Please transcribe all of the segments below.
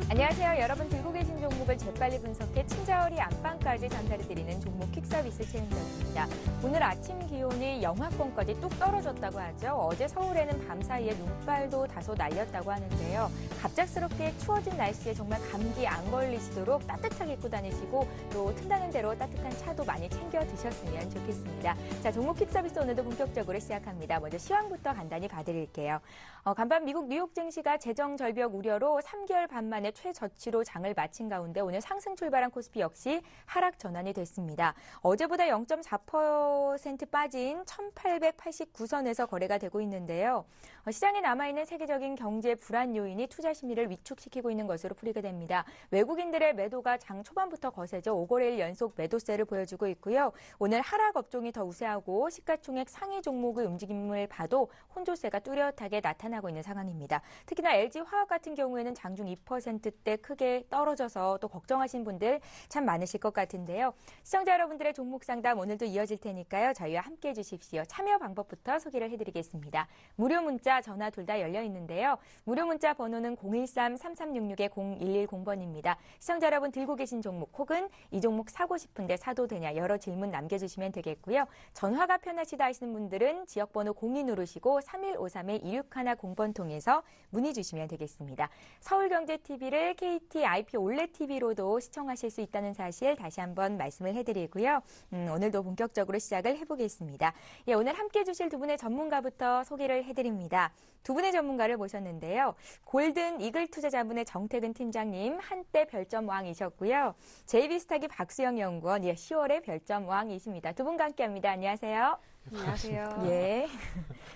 안녕하세요. 여러분 들고 계신 종목을 재빨리 분석해 친절히 안방까지 전달해드리는 종목 퀵서비스 챌린저입니다. 오늘 아침 기온이 영하권까지 뚝 떨어졌다고 하죠. 어제 서울에는 밤사이에 눈발도 다소 날렸다고 하는데요. 갑작스럽게 추워진 날씨에 정말 감기 안 걸리시도록 따뜻하게 입고 다니시고 또 튼다는 대로 따뜻한 차도 많이 챙겨 드셨으면 좋겠습니다. 자, 종목 퀵서비스 오늘도 본격적으로 시작합니다. 먼저 시황부터 간단히 봐드릴게요. 간밤 미국 뉴욕 증시가 재정 절벽 우려로 3개월 반 만에 최저치로 장을 마친 가운데 오늘 상승 출발한 코스피 역시 하락 전환이 됐습니다. 어제보다 0.4% 빠진 1889선에서 거래가 되고 있는데요. 시장에 남아있는 세계적인 경제 불안 요인이 투자 심리를 위축시키고 있는 것으로 풀이가 됩니다. 외국인들의 매도가 장 초반부터 거세져 5거래일 연속 매도세를 보여주고 있고요. 오늘 하락 업종이 더 우세하고 시가총액 상위 종목의 움직임을 봐도 혼조세가 뚜렷하게 나타나고 있는 상황입니다. 특히나 LG화학 같은 경우에는 장중 2%대 크게 떨어져서 또 걱정하신 분들 참 많으실 것 같은데요. 시청자 여러분들의 종목 상담 오늘도 이어질 테니까요. 저희와 함께해 주십시오. 참여 방법부터 소개를 해드리겠습니다. 무료 문자, 전화 둘 다 열려 있는데요. 무료 문자 번호는 013-3366-0110번입니다. 시청자 여러분 들고 계신 종목 혹은 이 종목 사고 싶은데 사도 되냐 여러 질문 남겨주시면 되겠고요. 전화가 편하시다 하시는 분들은 지역번호 02 누르시고 3153-2610번 통해서 문의 주시면 되겠습니다. 서울경제TV를 KT IP 올레TV로도 시청하실 수 있다는 사실 다시 한번 말씀을 해드리고요. 오늘도 본격적으로 시작을 해보겠습니다. 예, 오늘 함께해 주실 두 분의 전문가부터 소개를 해드립니다. 두 분의 전문가를 모셨는데요. 골든 이글 투자자문의 정태근 팀장님, 한때 별점왕이셨고요. JB스탁의 박수영 연구원, 10월의 별점왕이십니다. 두 분과 함께합니다. 안녕하세요. 안녕하세요. 예.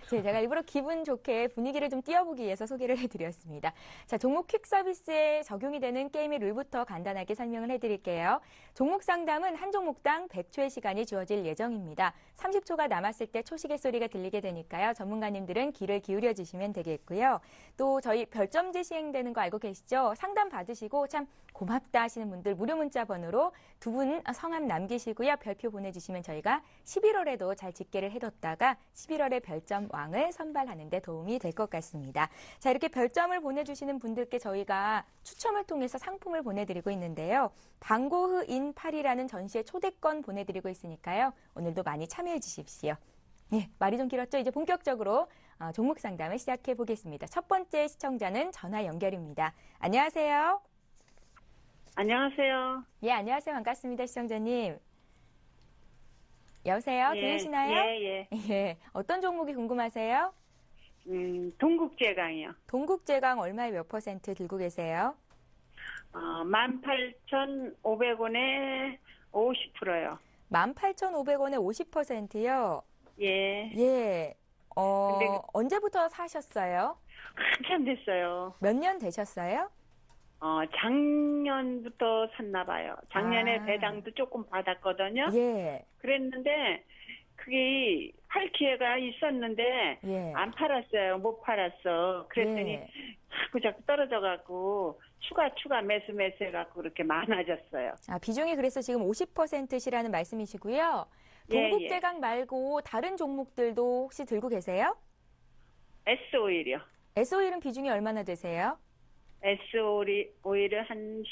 제가 일부러 기분 좋게 분위기를 좀 띄워보기 위해서 소개를 해드렸습니다. 자, 종목 퀵 서비스에 적용이 되는 게임의 룰부터 간단하게 설명을 해드릴게요. 종목 상담은 한 종목당 100초의 시간이 주어질 예정입니다. 30초가 남았을 때 초시계 소리가 들리게 되니까요. 전문가님들은 귀를 기울여 주시면 되겠고요. 또 저희 별점제 시행되는 거 알고 계시죠? 상담 받으시고 참 고맙다 하시는 분들 무료 문자 번호로 두 분 성함 남기시고요. 별표 보내주시면 저희가 11월에도 잘 집계를 해뒀다가 11월에 별점 왕을 선발하는 데 도움이 될 것 같습니다. 자, 이렇게 별점을 보내주시는 분들께 저희가 추첨을 통해서 상품을 보내드리고 있는데요. 방고흐 인 파리라는 전시회 초대권 보내드리고 있으니까요. 오늘도 많이 참여해 주십시오. 예, 말이 좀 길었죠? 이제 본격적으로 종목 상담을 시작해 보겠습니다. 첫 번째 시청자는 전화 연결입니다. 안녕하세요. 안녕하세요. 예, 안녕하세요. 반갑습니다, 시청자님. 여보세요? 예, 들리시나요? 예. 예. 어떤 종목이 궁금하세요? 동국제강이요. 동국제강 얼마에 몇 퍼센트 들고 계세요? 18,500원에 50%요. 18,500원에 50%요? 예. 예. 근데 언제부터 사셨어요? 한참 됐어요. 몇 년 되셨어요? 작년부터 샀나 봐요. 작년에 배당도 조금 받았거든요. 예. 그랬는데 그게 팔 기회가 있었는데 예. 안 팔았어요. 못 팔았어. 그랬더니 예. 자꾸 떨어져갖고 추가 매수 해갖고 그렇게 많아졌어요. 비중이 그래서 지금 50%시라는 말씀이시고요. 동국제강 말고 다른 종목들도 혹시 들고 계세요? S오일이요. S오일은 비중이 얼마나 되세요? S오일은 한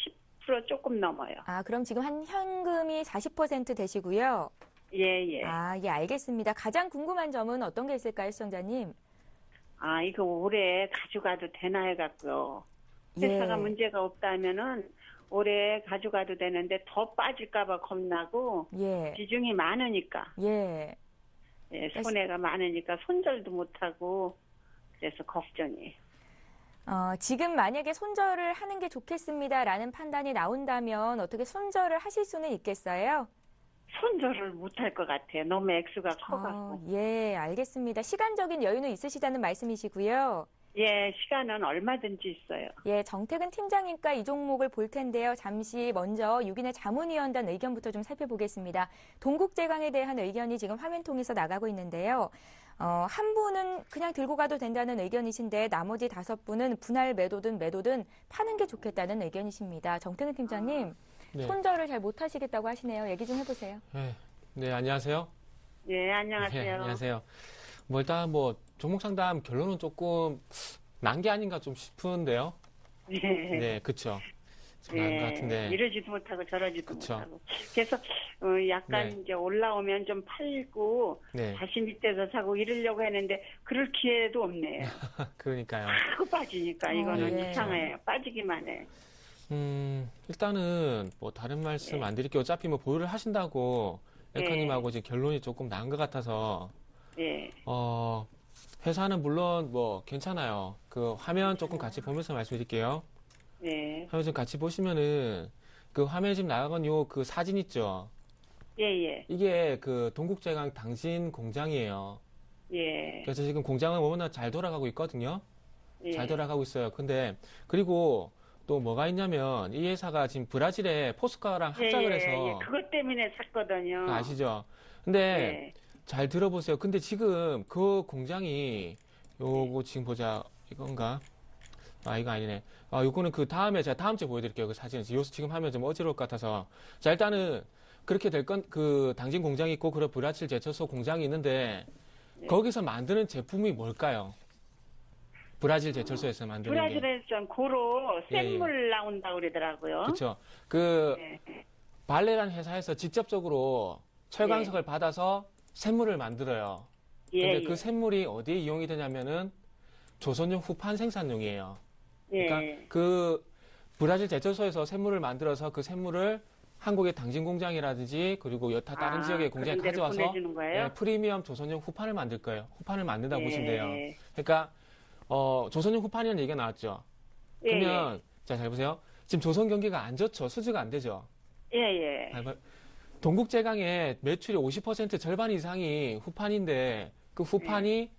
10% 조금 넘어요. 그럼 지금 한 현금이 40% 되시고요. 예. 예, 알겠습니다. 가장 궁금한 점은 어떤 게 있을까요, 시청자님? 이거 올해 가져가도 되나 해갖고요. 회사가 문제가 없다면은 올해 가져가도 되는데 더 빠질까봐 겁나고 비중이 많으니까 손해가 많으니까 손절도 못하고 그래서 걱정이에요. 지금 만약에 손절을 하는 게 좋겠습니다라는 판단이 나온다면 어떻게 손절을 하실 수는 있겠어요? 손절을 못할 것 같아요. 너무 액수가 커갖고. 예, 알겠습니다. 시간적인 여유는 있으시다는 말씀이시고요. 예, 시간은 얼마든지 있어요. 예, 정태근 팀장님과 이 종목을 볼 텐데요. 잠시 먼저 6인의 자문위원단 의견부터 좀 살펴보겠습니다. 동국제강에 대한 의견이 지금 화면 통해서 나가고 있는데요. 한 분은 그냥 들고 가도 된다는 의견이신데 나머지 5분은 분할 매도든 파는 게 좋겠다는 의견이십니다. 정태근 팀장님, 네. 손절을 잘 못하시겠다고 하시네요. 얘기 좀 해보세요. 네, 안녕하세요. 예, 안녕하세요. 네, 안녕하세요. 일단 종목 상담 결론은 조금 난 게 아닌가 좀 싶은데요. 예. 네, 그쵸. 난것 같은데. 이러지도 못하고 저러지도 그쵸. 못하고. 그래서 약간 네. 이제 올라오면 좀 팔고 네, 다시 밑에서 사고 이러려고 했는데 그럴 기회도 없네요. 그러니까요. 하고 빠지니까 이거는 예. 이상해요. 빠지기만 해. 일단은 다른 말씀 네. 안 드릴게요. 어차피 보유를 하신다고 네. 엘카님하고 지금 결론이 조금 난 것 같아서, 예. 회사는 물론 괜찮아요. 그 화면 조금 같이 보면서 말씀드릴게요. 예. 화면 좀 같이 보시면은 그 화면에 지금 나간 그 사진 있죠? 예, 예. 이게 그 동국제강 당신 공장이에요. 예. 그래서 지금 공장은 워낙 잘 돌아가고 있거든요. 예. 잘 돌아가고 있어요. 근데 그리고 또 뭐가 있냐면 이 회사가 지금 브라질에 포스카랑 합작을 해서 예. 그것 때문에 샀거든요. 아시죠? 근데 예. 잘 들어보세요. 근데 지금 그 공장이 요거 지금 보자. 이건가? 이거 아니네. 요거는 그 다음에 제가 다음 주에 보여드릴게요. 그 사진을. 지금 하면 좀 어지러울 것 같아서. 자, 일단은 그렇게 될 건 그 당진 공장이 있고 그리고 브라질 제철소 공장이 있는데 네. 거기서 만드는 제품이 뭘까요? 브라질 제철소에서 만드는 게. 브라질에서 고로 예, 샘물 나온다고 그러더라고요. 그렇죠. 그 예. 발레란 회사에서 직접적으로 철광석을 받아서 샘물을 만들어요. 예. 근데 그 샘물이 어디에 이용이 되냐면은 조선용 후판 생산용이에요. 그러니까 예. 그 브라질 제철소에서 샘물을 만들어서 그 샘물을 한국의 당진 공장이라든지 그리고 여타 다른 지역의 공장에 그런 데를 가져와서 보내주는 거예요? 프리미엄 조선용 후판을 만들 거예요. 후판을 만든다고 예. 보시면 돼요. 그러니까 조선용 후판이라는 얘기가 나왔죠. 예, 그러면 자, 잘 보세요. 지금 조선 경기가 안 좋죠. 수주가 안 되죠. 예, 예. 동국제강의 매출의 50% 절반 이상이 후판인데 그 후판이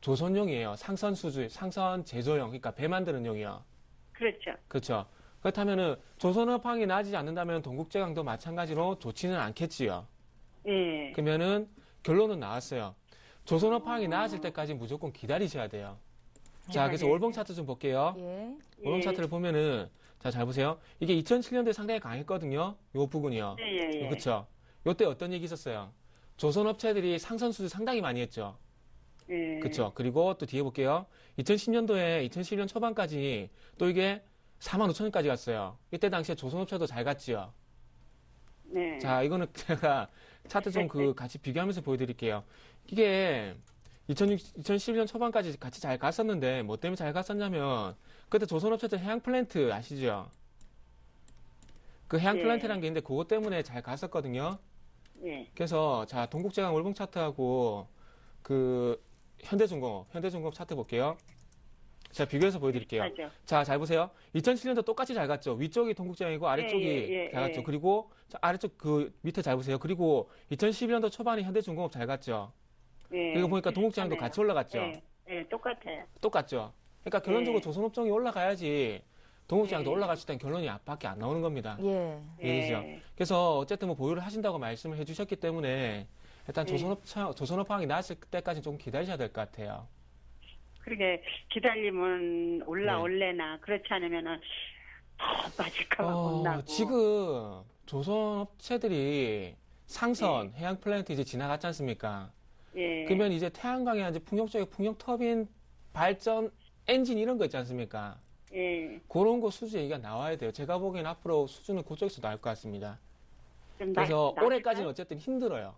조선용이에요. 상선 수주, 상선 제조용, 그러니까 배 만드는 용이요. 그렇죠. 그렇죠. 그렇다면은 조선업황이 나아지지 않는다면 동국제강도 마찬가지로 좋지는 않겠지요. 예. 그러면은 결론은 나왔어요. 조선업황이 나아질 때까지 무조건 기다리셔야 돼요. 자, 그래서 네. 월봉 차트 좀 볼게요. 예. 월봉 예. 차트를 보면은 자, 잘 보세요. 이게 2007년도에 상당히 강했거든요. 요 부분이요. 예, 예, 예. 그렇죠. 요때 어떤 얘기 있었어요? 조선업체들이 상선 수주 상당히 많이 했죠. 예. 그렇죠. 그리고 또 뒤에 볼게요. 2010년도에 2011년 초반까지 또 이게 45,000원까지 갔어요. 이때 당시에 조선업체도 잘 갔지요. 네. 자, 이거는 제가 차트 좀 같이 비교하면서 보여드릴게요. 이게 2011년 초반까지 같이 잘 갔었는데 뭐 때문에 잘 갔었냐면 그때 조선업체들 해양 플랜트 아시죠? 그 해양 예. 플랜트라는 게 있는데 그것 때문에 잘 갔었거든요. 예. 그래서 자, 동국제강 월봉 차트하고 그 현대중공업 차트 볼게요. 제가 비교해서 보여드릴게요. 맞아. 자, 잘 보세요. 2007년도 똑같이 잘 갔죠. 위쪽이 동국제강이고 아래쪽이 예, 잘 갔죠. 예. 그리고 자, 아래쪽 그 밑에 잘 보세요. 그리고 2012년도 초반에 현대중공업 잘 갔죠. 예. 그리고 보니까 동국제강도 비슷하네요. 같이 올라갔죠. 예. 예, 똑같아요. 똑같죠. 그러니까 결론적으로 예. 조선업종이 올라가야지 동국제강도 예. 올라갈 수 있다는 결론이 밖에 안 나오는 겁니다. 예. 이해되죠? 예. 그래서 어쨌든 보유를 하신다고 말씀을 해주셨기 때문에 일단 예. 조선업황이 나았을 때까지 좀 기다리셔야 될 것 같아요. 그렇게 기다리면 올라올래나 그렇지 않으면은 더 빠질까봐 겁나고. 지금 조선업체들이 상선, 해양 플랜트 이제 지나갔지 않습니까? 예. 그러면 이제 태양광이나 이제 풍력 쪽에 풍력 터빈 발전 엔진 이런 거 있지 않습니까? 예. 그런 거 수주 얘기가 나와야 돼요. 제가 보기엔 앞으로 수주는 그쪽에서 나올 것 같습니다. 좀 그래서 나을까요? 올해까지는 어쨌든 힘들어요.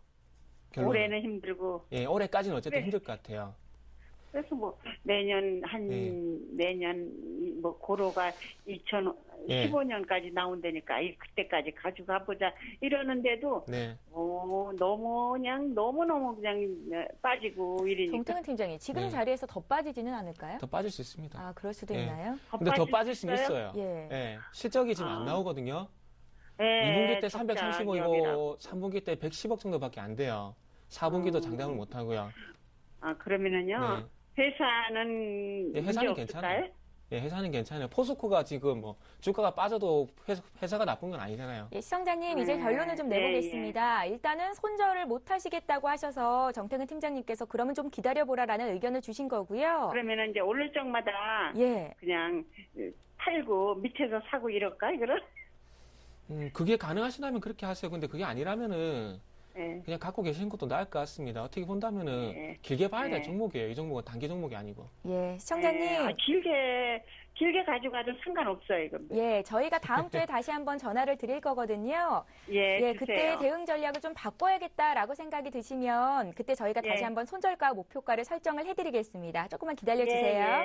결론은. 올해는 힘들고. 예, 올해까지는 어쨌든 그래. 힘들 것 같아요. 그래서 뭐 내년 네. 내년 뭐 고로가 예. 2015년까지 나온다니까 그때까지 가져가 보자 이러는데도 네. 너무 그냥 빠지고 이러니까 정태근 팀장님, 지금 네. 자리에서 더 빠지지는 않을까요? 더 빠질 수 있습니다. 아, 그럴 수도 예. 있나요? 근데 더 빠질 수는 있어요. 예. 예. 실적이 지금 안 아. 나오거든요. 예, 2분기 때 적자 335이고 기업이라고. 3분기 때 110억 정도밖에 안 돼요. 4분기도 장담을 못 하고요. 아 그러면은요 네. 회사는 예, 문제 회사는 없을까요? 괜찮아요. 예, 회사는 괜찮아요. 포스코가 지금 뭐 주가가 빠져도 회사가 나쁜 건 아니잖아요. 예, 시청자님 이제 결론을 좀 내보겠습니다. 일단은 손절을 못 하시겠다고 하셔서 정태근 팀장님께서 그러면 좀 기다려보라라는 의견을 주신 거고요. 그러면은 이제 오를 적마다 예. 그냥 팔고 밑에서 사고 이럴까 이거를? 그게 가능하시다면 그렇게 하세요. 근데 그게 아니라면은 예. 그냥 갖고 계시는 것도 나을 것 같습니다. 어떻게 본다면은 네. 길게 봐야 될 네. 종목이에요. 이 종목은 단기 종목이 아니고. 예, 시청자님. 길게 가져가도 상관없어요, 이거. 예, 저희가 다음 주에 다시 한번 전화를 드릴 거거든요. 예, 예, 주세요. 그때 대응 전략을 좀 바꿔야겠다라고 생각이 드시면 그때 저희가 다시 예. 한번 손절가 목표가를 설정을 해드리겠습니다. 조금만 기다려주세요.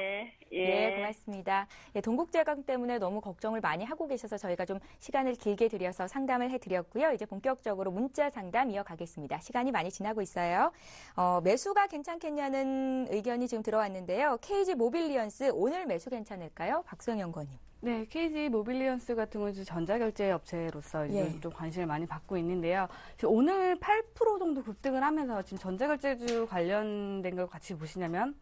예, 고맙습니다. 예, 동국제강 때문에 너무 걱정을 많이 하고 계셔서 저희가 좀 시간을 길게 들여서 상담을 해드렸고요. 이제 본격적으로 문자 상담 이어가겠습니다. 시간이 많이 지나고 있어요. 매수가 괜찮겠냐는 의견이 지금 들어왔는데요. KG 모빌리언스 오늘 매수 괜찮을까요? 박수영 연구원님. 네, KG 모빌리언스 같은 경우는 전자결제 업체로서 이제 예. 좀 관심을 많이 받고 있는데요. 지금 오늘 8% 정도 급등을 하면서 지금 전자결제주 관련된 걸 같이 보시냐면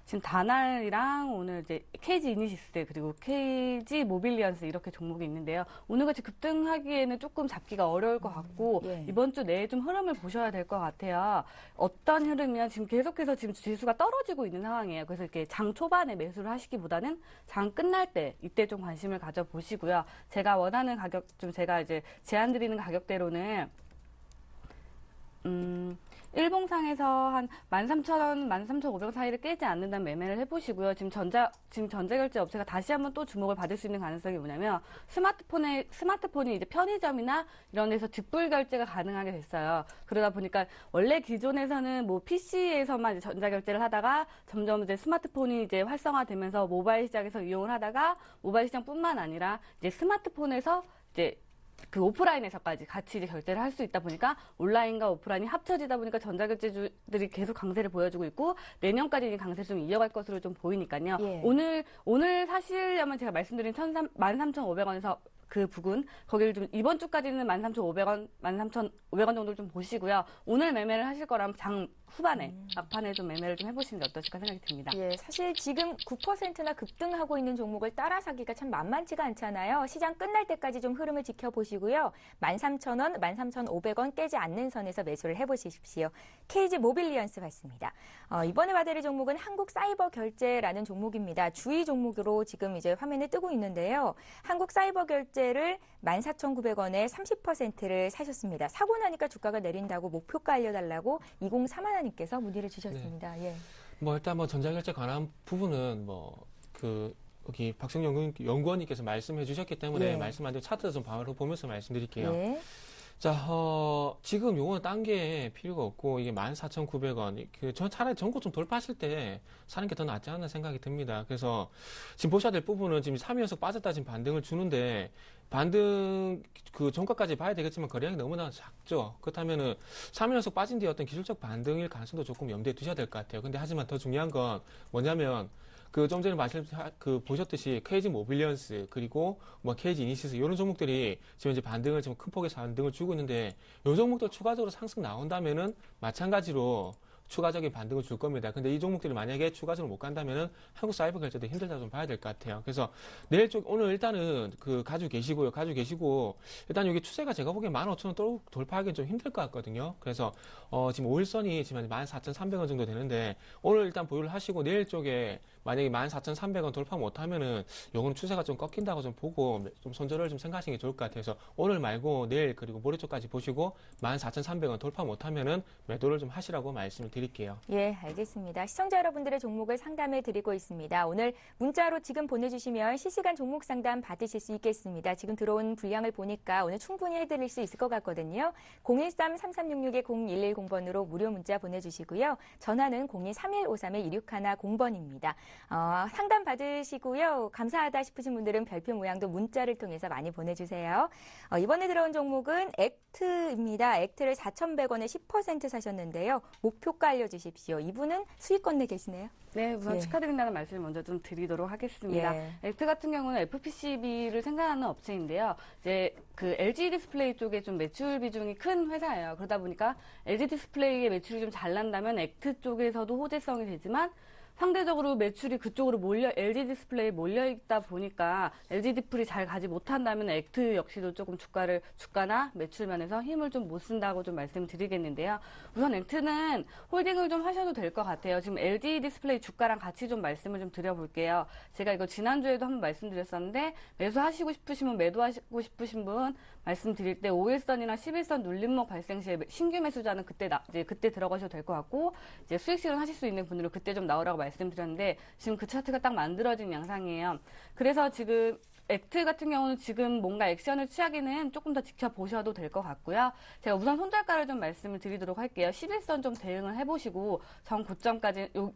지금 다날이랑 오늘 이제 KG 이니시스 그리고 KG 모빌리언스 이렇게 종목이 있는데요. 오늘 같이 급등하기에는 조금 잡기가 어려울 것 같고 예. 이번 주 내에 좀 흐름을 보셔야 될 것 같아요. 어떤 흐름이면 지금 계속해서 지금 지수가 떨어지고 있는 상황이에요. 그래서 이렇게 장 초반에 매수를 하시기보다는 장 끝날 때 이때 좀 관심을 가져보시고요. 제가 원하는 가격 좀 제가 이제 제안 드리는 가격대로는 일봉상에서 한 13,000원, 13,500원 사이를 깨지 않는다면 매매를 해보시고요. 지금 전자결제 업체가 다시 한번 또 주목을 받을 수 있는 가능성이 뭐냐면 스마트폰이 이제 편의점이나 이런 데서 직불 결제가 가능하게 됐어요. 그러다 보니까 원래 기존에서는 뭐 PC에서만 전자결제를 하다가 점점 이제 스마트폰이 이제 활성화되면서 모바일 시장에서 이용을 하다가 모바일 시장뿐만 아니라 이제 스마트폰에서 이제 그 오프라인에서까지 같이 이제 결제를 할 수 있다 보니까 온라인과 오프라인이 합쳐지다 보니까 전자결제주들이 계속 강세를 보여주고 있고 내년까지 이 강세를 좀 이어갈 것으로 좀 보이니까요. 예. 오늘 사시려면 제가 말씀드린 13,500원에서 그 부근 거기를 좀 이번 주까지는 13,500원, 13,500원 정도를 좀 보시고요. 오늘 매매를 하실 거라면 장 후반에 막판에 좀 매매를 좀 해보시는 게 어떠실까 생각이 듭니다. 예, 사실 지금 9%나 급등하고 있는 종목을 따라 사기가 참 만만치가 않잖아요. 시장 끝날 때까지 좀 흐름을 지켜보시고요. 13,000원, 13,500원 깨지 않는 선에서 매수를 해보십시오. KG 모빌리언스 받습니다. 이번에 받을 종목은 한국사이버결제라는 종목입니다. 주의 종목으로 지금 이제 화면에 뜨고 있는데요. 한국사이버결제를 14,900원에 30%를 사셨습니다. 사고 나니까 주가가 내린다고 목표가 알려달라고 2031님께서 문의를 주셨습니다. 예. 뭐 일단 뭐 전자결제 관한 부분은 여기 박성 연구원님께서 말씀해 주셨기 때문에 예. 말씀 안 드리고 차트 좀 바로 보면서 말씀드릴게요. 예. 자, 지금 요거는 딴 게 필요가 없고, 이게 14,900원. 저 차라리 전고 좀 돌파하실 때 사는 게 더 낫지 않나 생각이 듭니다. 그래서 지금 보셔야 될 부분은 지금 3연속 빠졌다 지금 반등을 주는데, 반등, 종가까지 봐야 되겠지만 거래량이 너무나 작죠. 그렇다면은 3연속 빠진 뒤에 어떤 기술적 반등일 가능성도 조금 염두에 두셔야 될 것 같아요. 근데 하지만 더 중요한 건 뭐냐면, 좀 전에 보셨듯이 KG 모빌리언스 그리고 뭐 KG 이니시스 이런 종목들이 지금 이제 반등을 좀 큰 폭의 반등을 주고 있는데 이 종목도 추가적으로 상승 나온다면은 마찬가지로 추가적인 반등을 줄 겁니다. 근데 이 종목들이 만약에 추가적으로 못 간다면은 한국 사이버 결제도 힘들다 좀 봐야 될 것 같아요. 그래서 오늘 일단은 가지고 계시고 일단 여기 추세가 제가 보기엔 15,000원 돌파하기는 좀 힘들 것 같거든요. 그래서 지금 5일선이 지금 14,300원 정도 되는데 오늘 일단 보유를 하시고 내일 쪽에 만약에 14,300원 돌파 못하면은 요거는 추세가 좀 꺾인다고 좀 보고 좀 손절을 좀 생각하시는 게 좋을 것 같아요. 그래서 오늘 말고 내일 그리고 모레 쪽까지 보시고 14,300원 돌파 못하면은 매도를 좀 하시라고 말씀을 드릴게요. 예, 알겠습니다. 시청자 여러분들의 종목을 상담해 드리고 있습니다. 오늘 문자로 지금 보내주시면 실시간 종목 상담 받으실 수 있겠습니다. 지금 들어온 분량을 보니까 오늘 충분히 해드릴 수 있을 것 같거든요. 013-3366-0110번으로 무료 문자 보내주시고요. 전화는 02-3153-2610번입니다. 상담 받으시고요. 감사하다 싶으신 분들은 별표 모양도 문자를 통해서 많이 보내주세요. 이번에 들어온 종목은 액트입니다. 액트를 4,100원에 10% 사셨는데요. 목표가 알려주십시오. 이분은 수익권 내 계시네요. 네, 우선 예. 축하드린다는 말씀을 먼저 좀 드리도록 하겠습니다. 예. 액트 같은 경우는 FPCB를 생산하는 업체인데요. 이제 그 LG 디스플레이 쪽에 좀 매출 비중이 큰 회사예요. 그러다 보니까 LG 디스플레이의 매출이 좀 잘 난다면 액트 쪽에서도 호재성이 되지만 상대적으로 매출이 그쪽으로 LG 디스플레이에 몰려 있다 보니까 LG 디플이 잘 가지 못한다면 액트 역시도 조금 주가나 매출 면에서 힘을 좀 못 쓴다고 좀 말씀드리겠는데요. 우선 액트는 홀딩을 좀 하셔도 될 것 같아요. 지금 LG 디스플레이 주가랑 같이 좀 말씀을 좀 드려볼게요. 제가 이거 지난주에도 한번 말씀드렸었는데 매수하시고 싶으시면 매도하시고 싶으신 분 말씀드릴 때 5일선이나 11선 눌림목 발생 시에 신규 매수자는 그때 들어가셔도 될 것 같고 이제 수익 실현하실 수 있는 분들은 그때 좀 나오라고 말씀드렸는데 지금 그 차트가 딱 만들어진 양상이에요. 그래서 지금 액트 같은 경우는 지금 뭔가 액션을 취하기는 조금 더 지켜보셔도 될 것 같고요. 제가 우선 손절가를 좀 말씀을 드리도록 할게요. 11선 좀 대응을 해보시고 전고점까지 요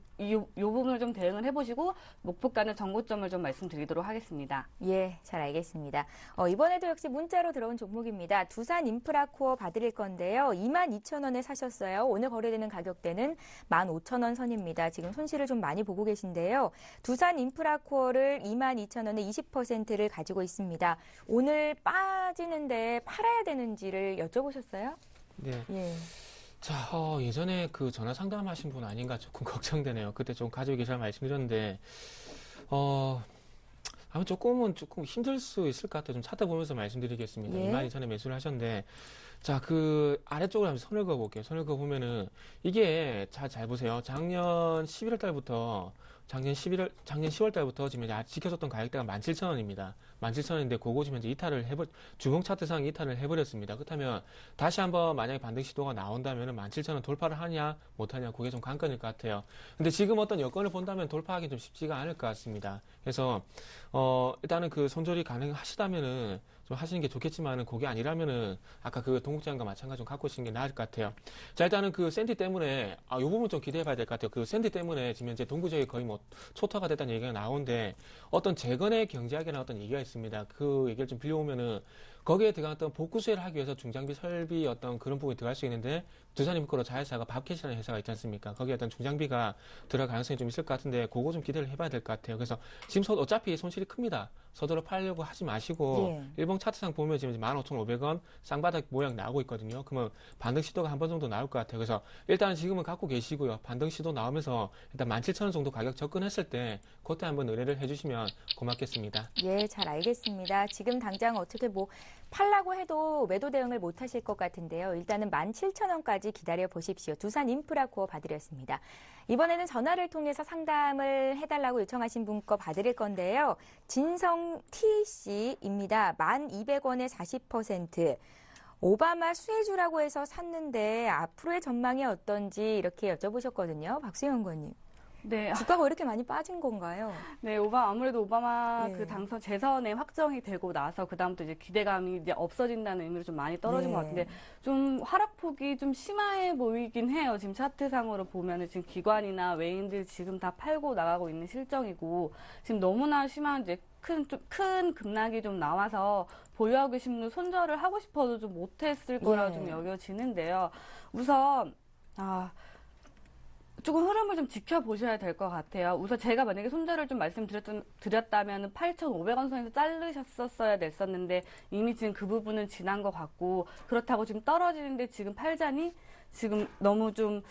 부분을 좀 대응을 해보시고 목표가는 전고점을 좀 말씀드리도록 하겠습니다. 예, 잘 알겠습니다. 이번에도 역시 문자로 들어온 종목입니다. 두산 인프라코어 봐드릴 건데요. 22,000원에 사셨어요. 오늘 거래되는 가격대는 15,000원 선입니다. 지금 손실을 좀 많이 보고 계신데요. 두산 인프라코어를 22,000원에 20%를 가지고 있습니다. 오늘 빠지는데 팔아야 되는지를 여쭤보셨어요? 네. 예. 자, 예전에 그 전화 상담하신 분 아닌가 조금 걱정되네요. 그때 좀 가지고 계시라 말씀드렸는데, 아마 조금 힘들 수 있을 것 같아요. 좀 찾아보면서 말씀드리겠습니다. 예. 22,000원에 매수를 하셨는데, 자, 그 아래쪽으로 한번 선을 그어볼게요. 선을 그어보면은, 이게 잘 보세요. 작년 11월 달부터, 작년 10월 달부터 지금 이제 지켜졌던 가격대가 17,000원입니다. 17,000원인데 그거 지금 이제 주봉 차트상 이탈을 해버렸습니다. 그렇다면 다시 한번 만약에 반등 시도가 나온다면 17,000원 돌파를 하냐 못하냐 그게 좀 관건일 것 같아요. 근데 지금 어떤 여건을 본다면 돌파하기 좀 쉽지가 않을 것 같습니다. 그래서 일단은 그 손절이 가능하시다면은 좀 하시는 게 좋겠지만은 그게 아니라면은 아까 그 동국장과 마찬가지로 갖고 오시는 게 나을 것 같아요. 자, 일단은 그 샌디 때문에 이 부분 좀 기대해 봐야 될 것 같아요. 그 샌디 때문에 지금 현재 동부지역이 거의 뭐 초토화가 됐다는 얘기가 나오는데 어떤 재건의 경제학이라는 어떤 얘기가 있습니다. 그 얘기를 좀 빌려오면은 거기에 들어갔던 복구 수혜를 하기 위해서 중장비 설비 어떤 그런 부분이 들어갈 수 있는데 두산인프라 자회사가 밥캣이라는 회사가 있지 않습니까? 거기에 어떤 중장비가 들어갈 가능성이 좀 있을 것 같은데 그거 좀 기대를 해봐야 될 것 같아요. 그래서 지금 어차피 손실이 큽니다. 서둘러 팔려고 하지 마시고 예. 일봉 차트상 보면 지금 15,500원 쌍바닥 모양 나오고 있거든요. 그러면 반등 시도가 한 번 정도 나올 것 같아요. 그래서 일단은 지금은 갖고 계시고요. 반등 시도 나오면서 일단 17,000원 정도 가격 접근했을 때 그때 한번 의뢰를 해주시면 고맙겠습니다. 예, 잘 알겠습니다. 지금 당장 어떻게 팔라고 해도 매도 대응을 못 하실 것 같은데요. 일단은 17,000원까지 기다려 보십시오. 두산 인프라코어 봐드렸습니다. 이번에는 전화를 통해서 상담을 해달라고 요청하신 분 거 봐드릴 건데요. 진성 T씨입니다. 1,200원에 40%. 오바마 수혜주라고 해서 샀는데 앞으로의 전망이 어떤지 이렇게 여쭤보셨거든요. 박수영 의원님. 네. 주가가 왜 이렇게 많이 빠진 건가요? 네, 아무래도 오바마 네. 그 당선 재선에 확정이 되고 나서 그다음부터 이제 기대감이 이제 없어진다는 의미로 좀 많이 떨어진 네. 것 같은데 좀 하락폭이 좀 심해 보이긴 해요. 지금 차트상으로 보면은 지금 기관이나 외인들 지금 다 팔고 나가고 있는 실정이고 지금 너무나 심한 이제 큰 급락이 좀 나와서 보유하고 계신 분들 손절을 하고 싶어도 좀 못했을 거라 예. 좀 여겨지는데요. 우선 조금 흐름을 좀 지켜보셔야 될 것 같아요. 우선 제가 만약에 손절을 좀 말씀드렸다면 8,500원 선에서 자르셨었어야 됐었는데 이미 지금 그 부분은 지난 것 같고 그렇다고 지금 떨어지는데 지금 팔자니 지금 너무 좀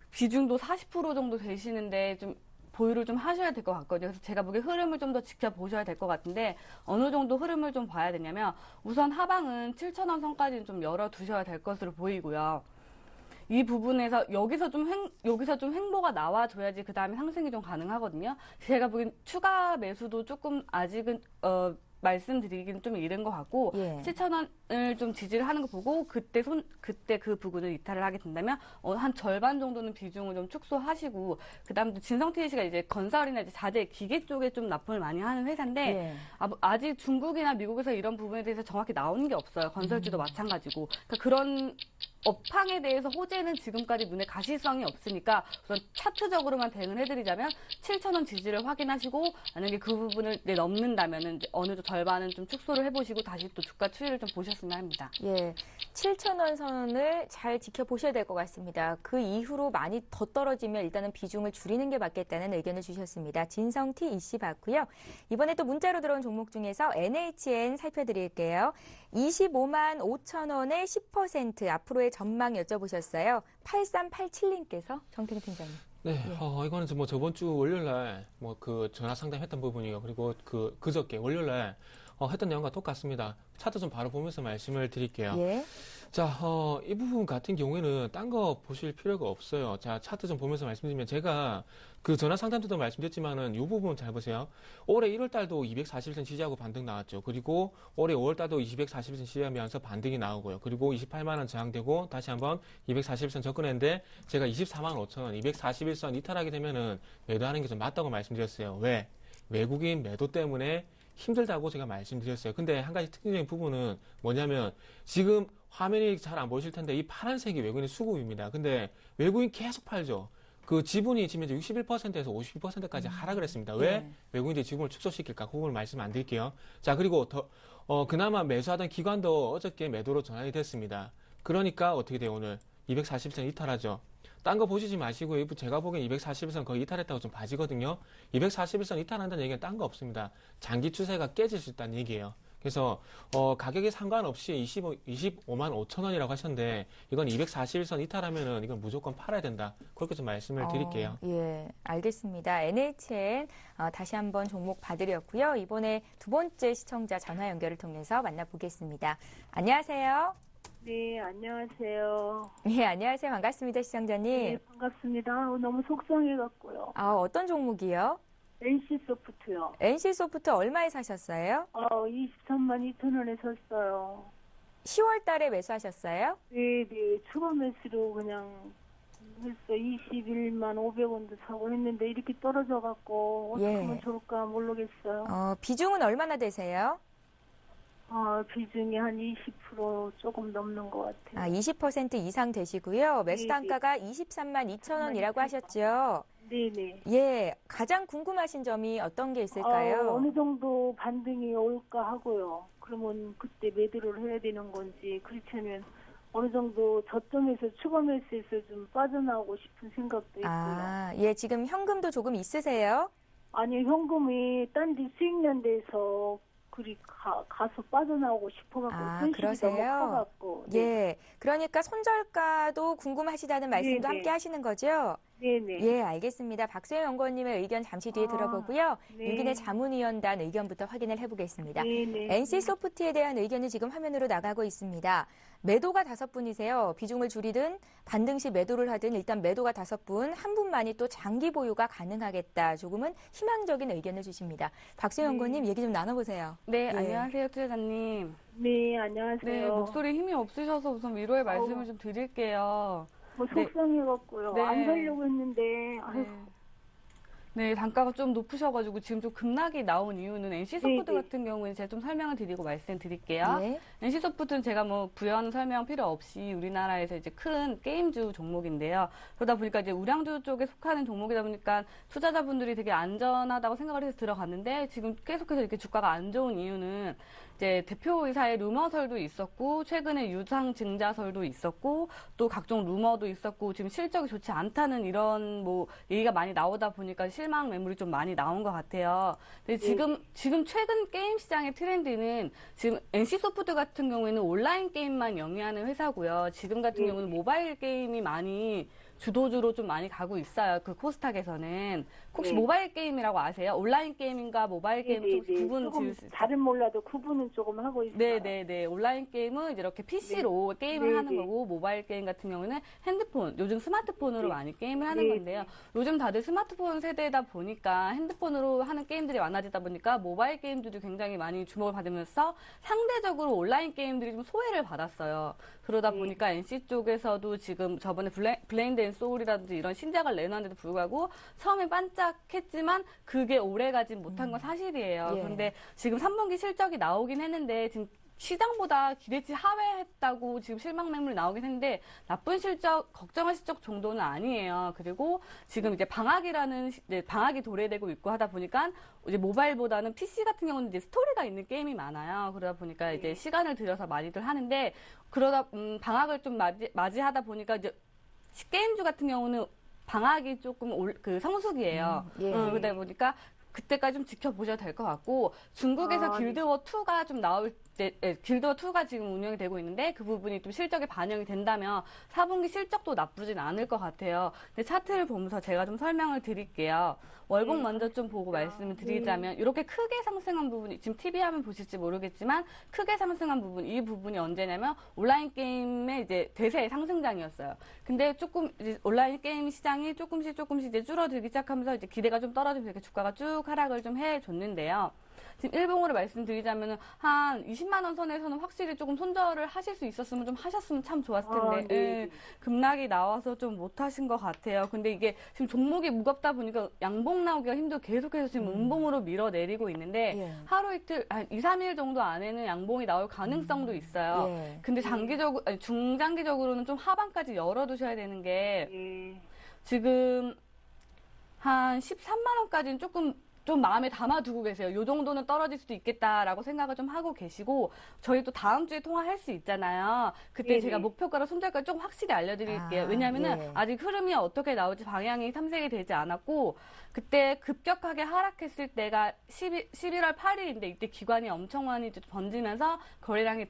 비중도 40% 정도 되시는데 좀 보유를 좀 하셔야 될 것 같거든요. 그래서 제가 보기에 흐름을 좀 더 지켜보셔야 될 것 같은데 어느 정도 흐름을 좀 봐야 되냐면 우선 하방은 7,000원 선까지는 좀 열어두셔야 될 것으로 보이고요. 이 부분에서 여기서 좀 횡보가 나와줘야지 그 다음에 상승이 좀 가능하거든요. 제가 보기엔 추가 매수도 조금 아직은 말씀드리기는 좀 이른 것 같고 예. 7,000원을 좀 지지를 하는 거 보고 그때 그 부분을 이탈을 하게 된다면 한 절반 정도는 비중을 좀 축소하시고 그다음에 진성T 씨가 이제 건설이나 이제 자재 기계 쪽에 좀 납품을 많이 하는 회사인데 예. 아직 중국이나 미국에서 이런 부분에 대해서 정확히 나오는 게 없어요. 건설주도 마찬가지고 그러니까 그런 업황에 대해서 호재는 지금까지 눈에 가시성이 없으니까 우선 차트적으로만 대응을 해드리자면 7,000원 지지를 확인하시고 만약에 그 부분을 넘는다면은 이제 어느 정도 절반은 좀 축소를 해보시고 다시 또 주가 추이를 좀 보셨으면 합니다. 예, 7,000원 선을 잘 지켜보셔야 될 것 같습니다. 그 이후로 많이 더 떨어지면 일단은 비중을 줄이는 게 맞겠다는 의견을 주셨습니다. 진성T 이씨 봤고요. 이번에 또 문자로 들어온 종목 중에서 NHN 살펴드릴게요. 25만 5천 원에 10% 앞으로의 전망 여쭤보셨어요. 8387님께서 정태근 팀장님. 네, 이거는 뭐 저번 주 월요일날 뭐 그 전화 상담했던 부분이요. 그리고 그저께 월요일날 했던 내용과 똑같습니다. 차트 좀 바로 보면서 말씀을 드릴게요. 예. 자, 이 부분 같은 경우에는 딴 거 보실 필요가 없어요. 자, 차트 좀 보면서 말씀드리면 제가 그 전화 상담 때도 말씀드렸지만은 이 부분 잘 보세요. 올해 1월 달도 240일선 지지하고 반등 나왔죠. 그리고 올해 5월 달도 240일선 지지하면서 반등이 나오고요. 그리고 28만 원 저항되고 다시 한번 241선 접근했는데 제가 24만 5천 원, 241선 이탈하게 되면은 매도하는 게 좀 맞다고 말씀드렸어요. 왜? 외국인 매도 때문에 힘들다고 제가 말씀드렸어요. 근데 한 가지 특징적인 부분은 뭐냐면 지금 화면이 잘 안 보이실 텐데 이 파란색이 외국인의 수급입니다. 근데 외국인 계속 팔죠. 그 지분이 지금 이제 61%에서 52%까지 하락을 했습니다. 왜? 네. 외국인들이 지분을 축소시킬까? 그걸 말씀 안 드릴게요. 자, 그리고 그나마 매수하던 기관도 어저께 매도로 전환이 됐습니다. 그러니까 어떻게 돼요, 오늘? 240선 이탈하죠. 딴 거 보시지 마시고, 제가 보기엔 241선 거의 이탈했다고 좀 봐지거든요. 241선 이탈한다는 얘기는 딴 거 없습니다. 장기 추세가 깨질 수 있다는 얘기예요. 그래서 가격에 상관없이 25만 5천 원이라고 하셨는데 이건 241선 이탈하면은 이건 무조건 팔아야 된다. 그렇게 좀 말씀을 드릴게요. 예, 알겠습니다. NHN 다시 한번 종목 봐드렸고요. 이번에 두 번째 시청자 전화 연결을 통해서 만나보겠습니다. 안녕하세요. 네, 안녕하세요. 네, 안녕하세요. 반갑습니다, 시청자님. 네, 반갑습니다. 너무 속상해갖고요. 어떤 종목이요? NC소프트요. NC소프트 얼마에 사셨어요? 23만 2천 원에 샀어요. 10월 달에 매수하셨어요? 네, 추가 매수로 그냥 했어. 21만 500원도 사고 했는데 이렇게 떨어져갖고 어떻게 하면 좋을까 모르겠어요. 비중은 얼마나 되세요? 비중이 한 20% 조금 넘는 것 같아요. 20% 이상 되시고요. 매수 네, 단가가 23만 2천 원이라고 하셨죠? 네네. 예, 가장 궁금하신 점이 어떤 게 있을까요? 어느 정도 반등이 올까 하고요. 그러면 그때 매도를 해야 되는 건지, 그렇다면 어느 정도 저점에서 추가 매수해서 좀 빠져나오고 싶은 생각도 있고요. 예, 지금 현금도 조금 있으세요? 아니, 현금이 딴 데 수익난 데서 가서 빠져나오고 싶어갖고 손실이 그러세요? 너무 커갖고. 네. 예, 그러니까 손절가도 궁금하시다는 말씀도 네네. 함께 하시는 거죠? 네네. 예, 알겠습니다. 박소영 연구원님의 의견 잠시 뒤에 들어보고요. 네. 유기내 자문위원단 의견부터 확인을 해보겠습니다. 네네. NC소프트에 대한 의견이 지금 화면으로 나가고 있습니다. 매도가 5분이세요. 비중을 줄이든 반등 시 매도를 하든 일단 매도가 5분, 한 분만이 또 장기 보유가 가능하겠다. 조금은 희망적인 의견을 주십니다. 박소영 연구원님 얘기 좀 나눠보세요. 네, 예. 안녕하세요, 투자자님. 네, 안녕하세요. 네, 목소리 힘이 없으셔서 우선 위로의 말씀을 좀 드릴게요. 네. 속상해갖고요. 네. 안 살려고 했는데, 아유, 네, 단가가 좀 높으셔가지고 지금 좀 급락이 나온 이유는 NC소프트 네. 같은 경우는 제가 좀 설명을 드리고 말씀드릴게요. 예. NC소프트는 제가 뭐 부연 설명 필요 없이 우리나라에서 이제 큰 게임주 종목인데요. 그러다 보니까 이제 우량주 쪽에 속하는 종목이다 보니까 투자자분들이 되게 안전하다고 생각을 해서 들어갔는데 지금 계속해서 이렇게 주가가 안 좋은 이유는 이제 대표이사의 루머설도 있었고 최근에 유상 증자설도 있었고 또 각종 루머도 있었고 지금 실적이 좋지 않다는 이런 뭐 얘기가 많이 나오다 보니까 실망 매물이 좀 많이 나온 것 같아요. 근데 지금 최근 게임 시장의 트렌드는 지금 NC소프트 같은 경우에는 온라인 게임만 영위하는 회사고요. 지금 같은 경우는 모바일 게임이 많이 주도주로 좀 많이 가고 있어요. 그 코스닥에서는. 혹시 네. 모바일 게임이라고 아세요? 온라인 게임인가 모바일 게임 좀 구분 조금 지을 수 있어요? 잘은 몰라도 구분은 조금 하고 있어요. 네네네. 온라인 게임은 이렇게 PC로 게임을 네, 하는 네. 거고, 모바일 게임 같은 경우는 핸드폰, 요즘 스마트폰으로 네. 많이 게임을 하는 네, 건데요. 요즘 다들 스마트폰 세대다 보니까 핸드폰으로 하는 게임들이 많아지다 보니까 모바일 게임들도 굉장히 많이 주목을 받으면서 상대적으로 온라인 게임들이 좀 소외를 받았어요. 그러다 보니까 NC 쪽에서도 지금 저번에 블레인드 앤 소울이라든지 이런 신작을 내놨는데도 불구하고 처음에 반짝했지만 그게 오래가진 못한 건 사실이에요. 예. 그런데 지금 3분기 실적이 나오긴 했는데 지금 시장보다 기대치 하회했다고 지금 실망 매물이 나오긴 했는데 나쁜 실적, 걱정할 실적 정도는 아니에요. 그리고 지금 이제 방학이 도래되고 있고 하다 보니까 이제 모바일보다는 PC 같은 경우는 이제 스토리가 있는 게임이 많아요. 그러다 보니까 이제 시간을 들여서 많이들 하는데 그러다 방학을 좀 맞이하다 보니까 이제 게임주 같은 경우는 방학이 조금 성수기예요. 예. 그러다 보니까 그때까지 좀 지켜보셔도 될 것 같고 중국에서 길드워 2가 좀 나올 이제 길드워 2가 지금 운영이 되고 있는데 그 부분이 좀 실적에 반영이 된다면 4분기 실적도 나쁘진 않을 것 같아요. 근데 차트를 보면서 제가 좀 설명을 드릴게요. 월봉 먼저 좀 보고 말씀을 드리자면 이렇게 크게 상승한 부분이 지금 TV 화면 보실지 모르겠지만 크게 상승한 부분 이 부분이 언제냐면 온라인 게임의 이제 대세의 상승장이었어요. 근데 조금 이제 온라인 게임 시장이 조금씩 이제 줄어들기 시작하면서 이제 기대가 좀 떨어지면서 이렇게 주가가 쭉 하락을 좀 해줬는데요. 지금 일봉으로 말씀드리자면은 한 20만 원 선에서는 확실히 조금 손절을 하실 수 있었으면 좀 하셨으면 참 좋았을 텐데 예, 급락이 나와서 좀 못하신 것 같아요. 근데 이게 지금 종목이 무겁다 보니까 양봉 나오기가 힘들고 계속해서 지금 음봉으로 밀어내리고 있는데 예. 하루 이틀 한 2, 3일 정도 안에는 양봉이 나올 가능성도 있어요. 예. 근데 중장기적으로는 좀 하반까지 열어두셔야 되는 게 예. 지금 한 13만 원까지는 좀 마음에 담아두고 계세요. 요 정도는 떨어질 수도 있겠다라고 생각을 좀 하고 계시고 저희 또 다음 주에 통화할 수 있잖아요. 그때 네네. 제가 목표가랑 손절가를 조금 확실히 알려드릴게요. 아, 왜냐하면은 예. 아직 흐름이 어떻게 나올지 방향이 탐색이 되지 않았고 그때 급격하게 하락했을 때가 11월 8일인데 이때 기관이 엄청 많이 번지면서 거래량이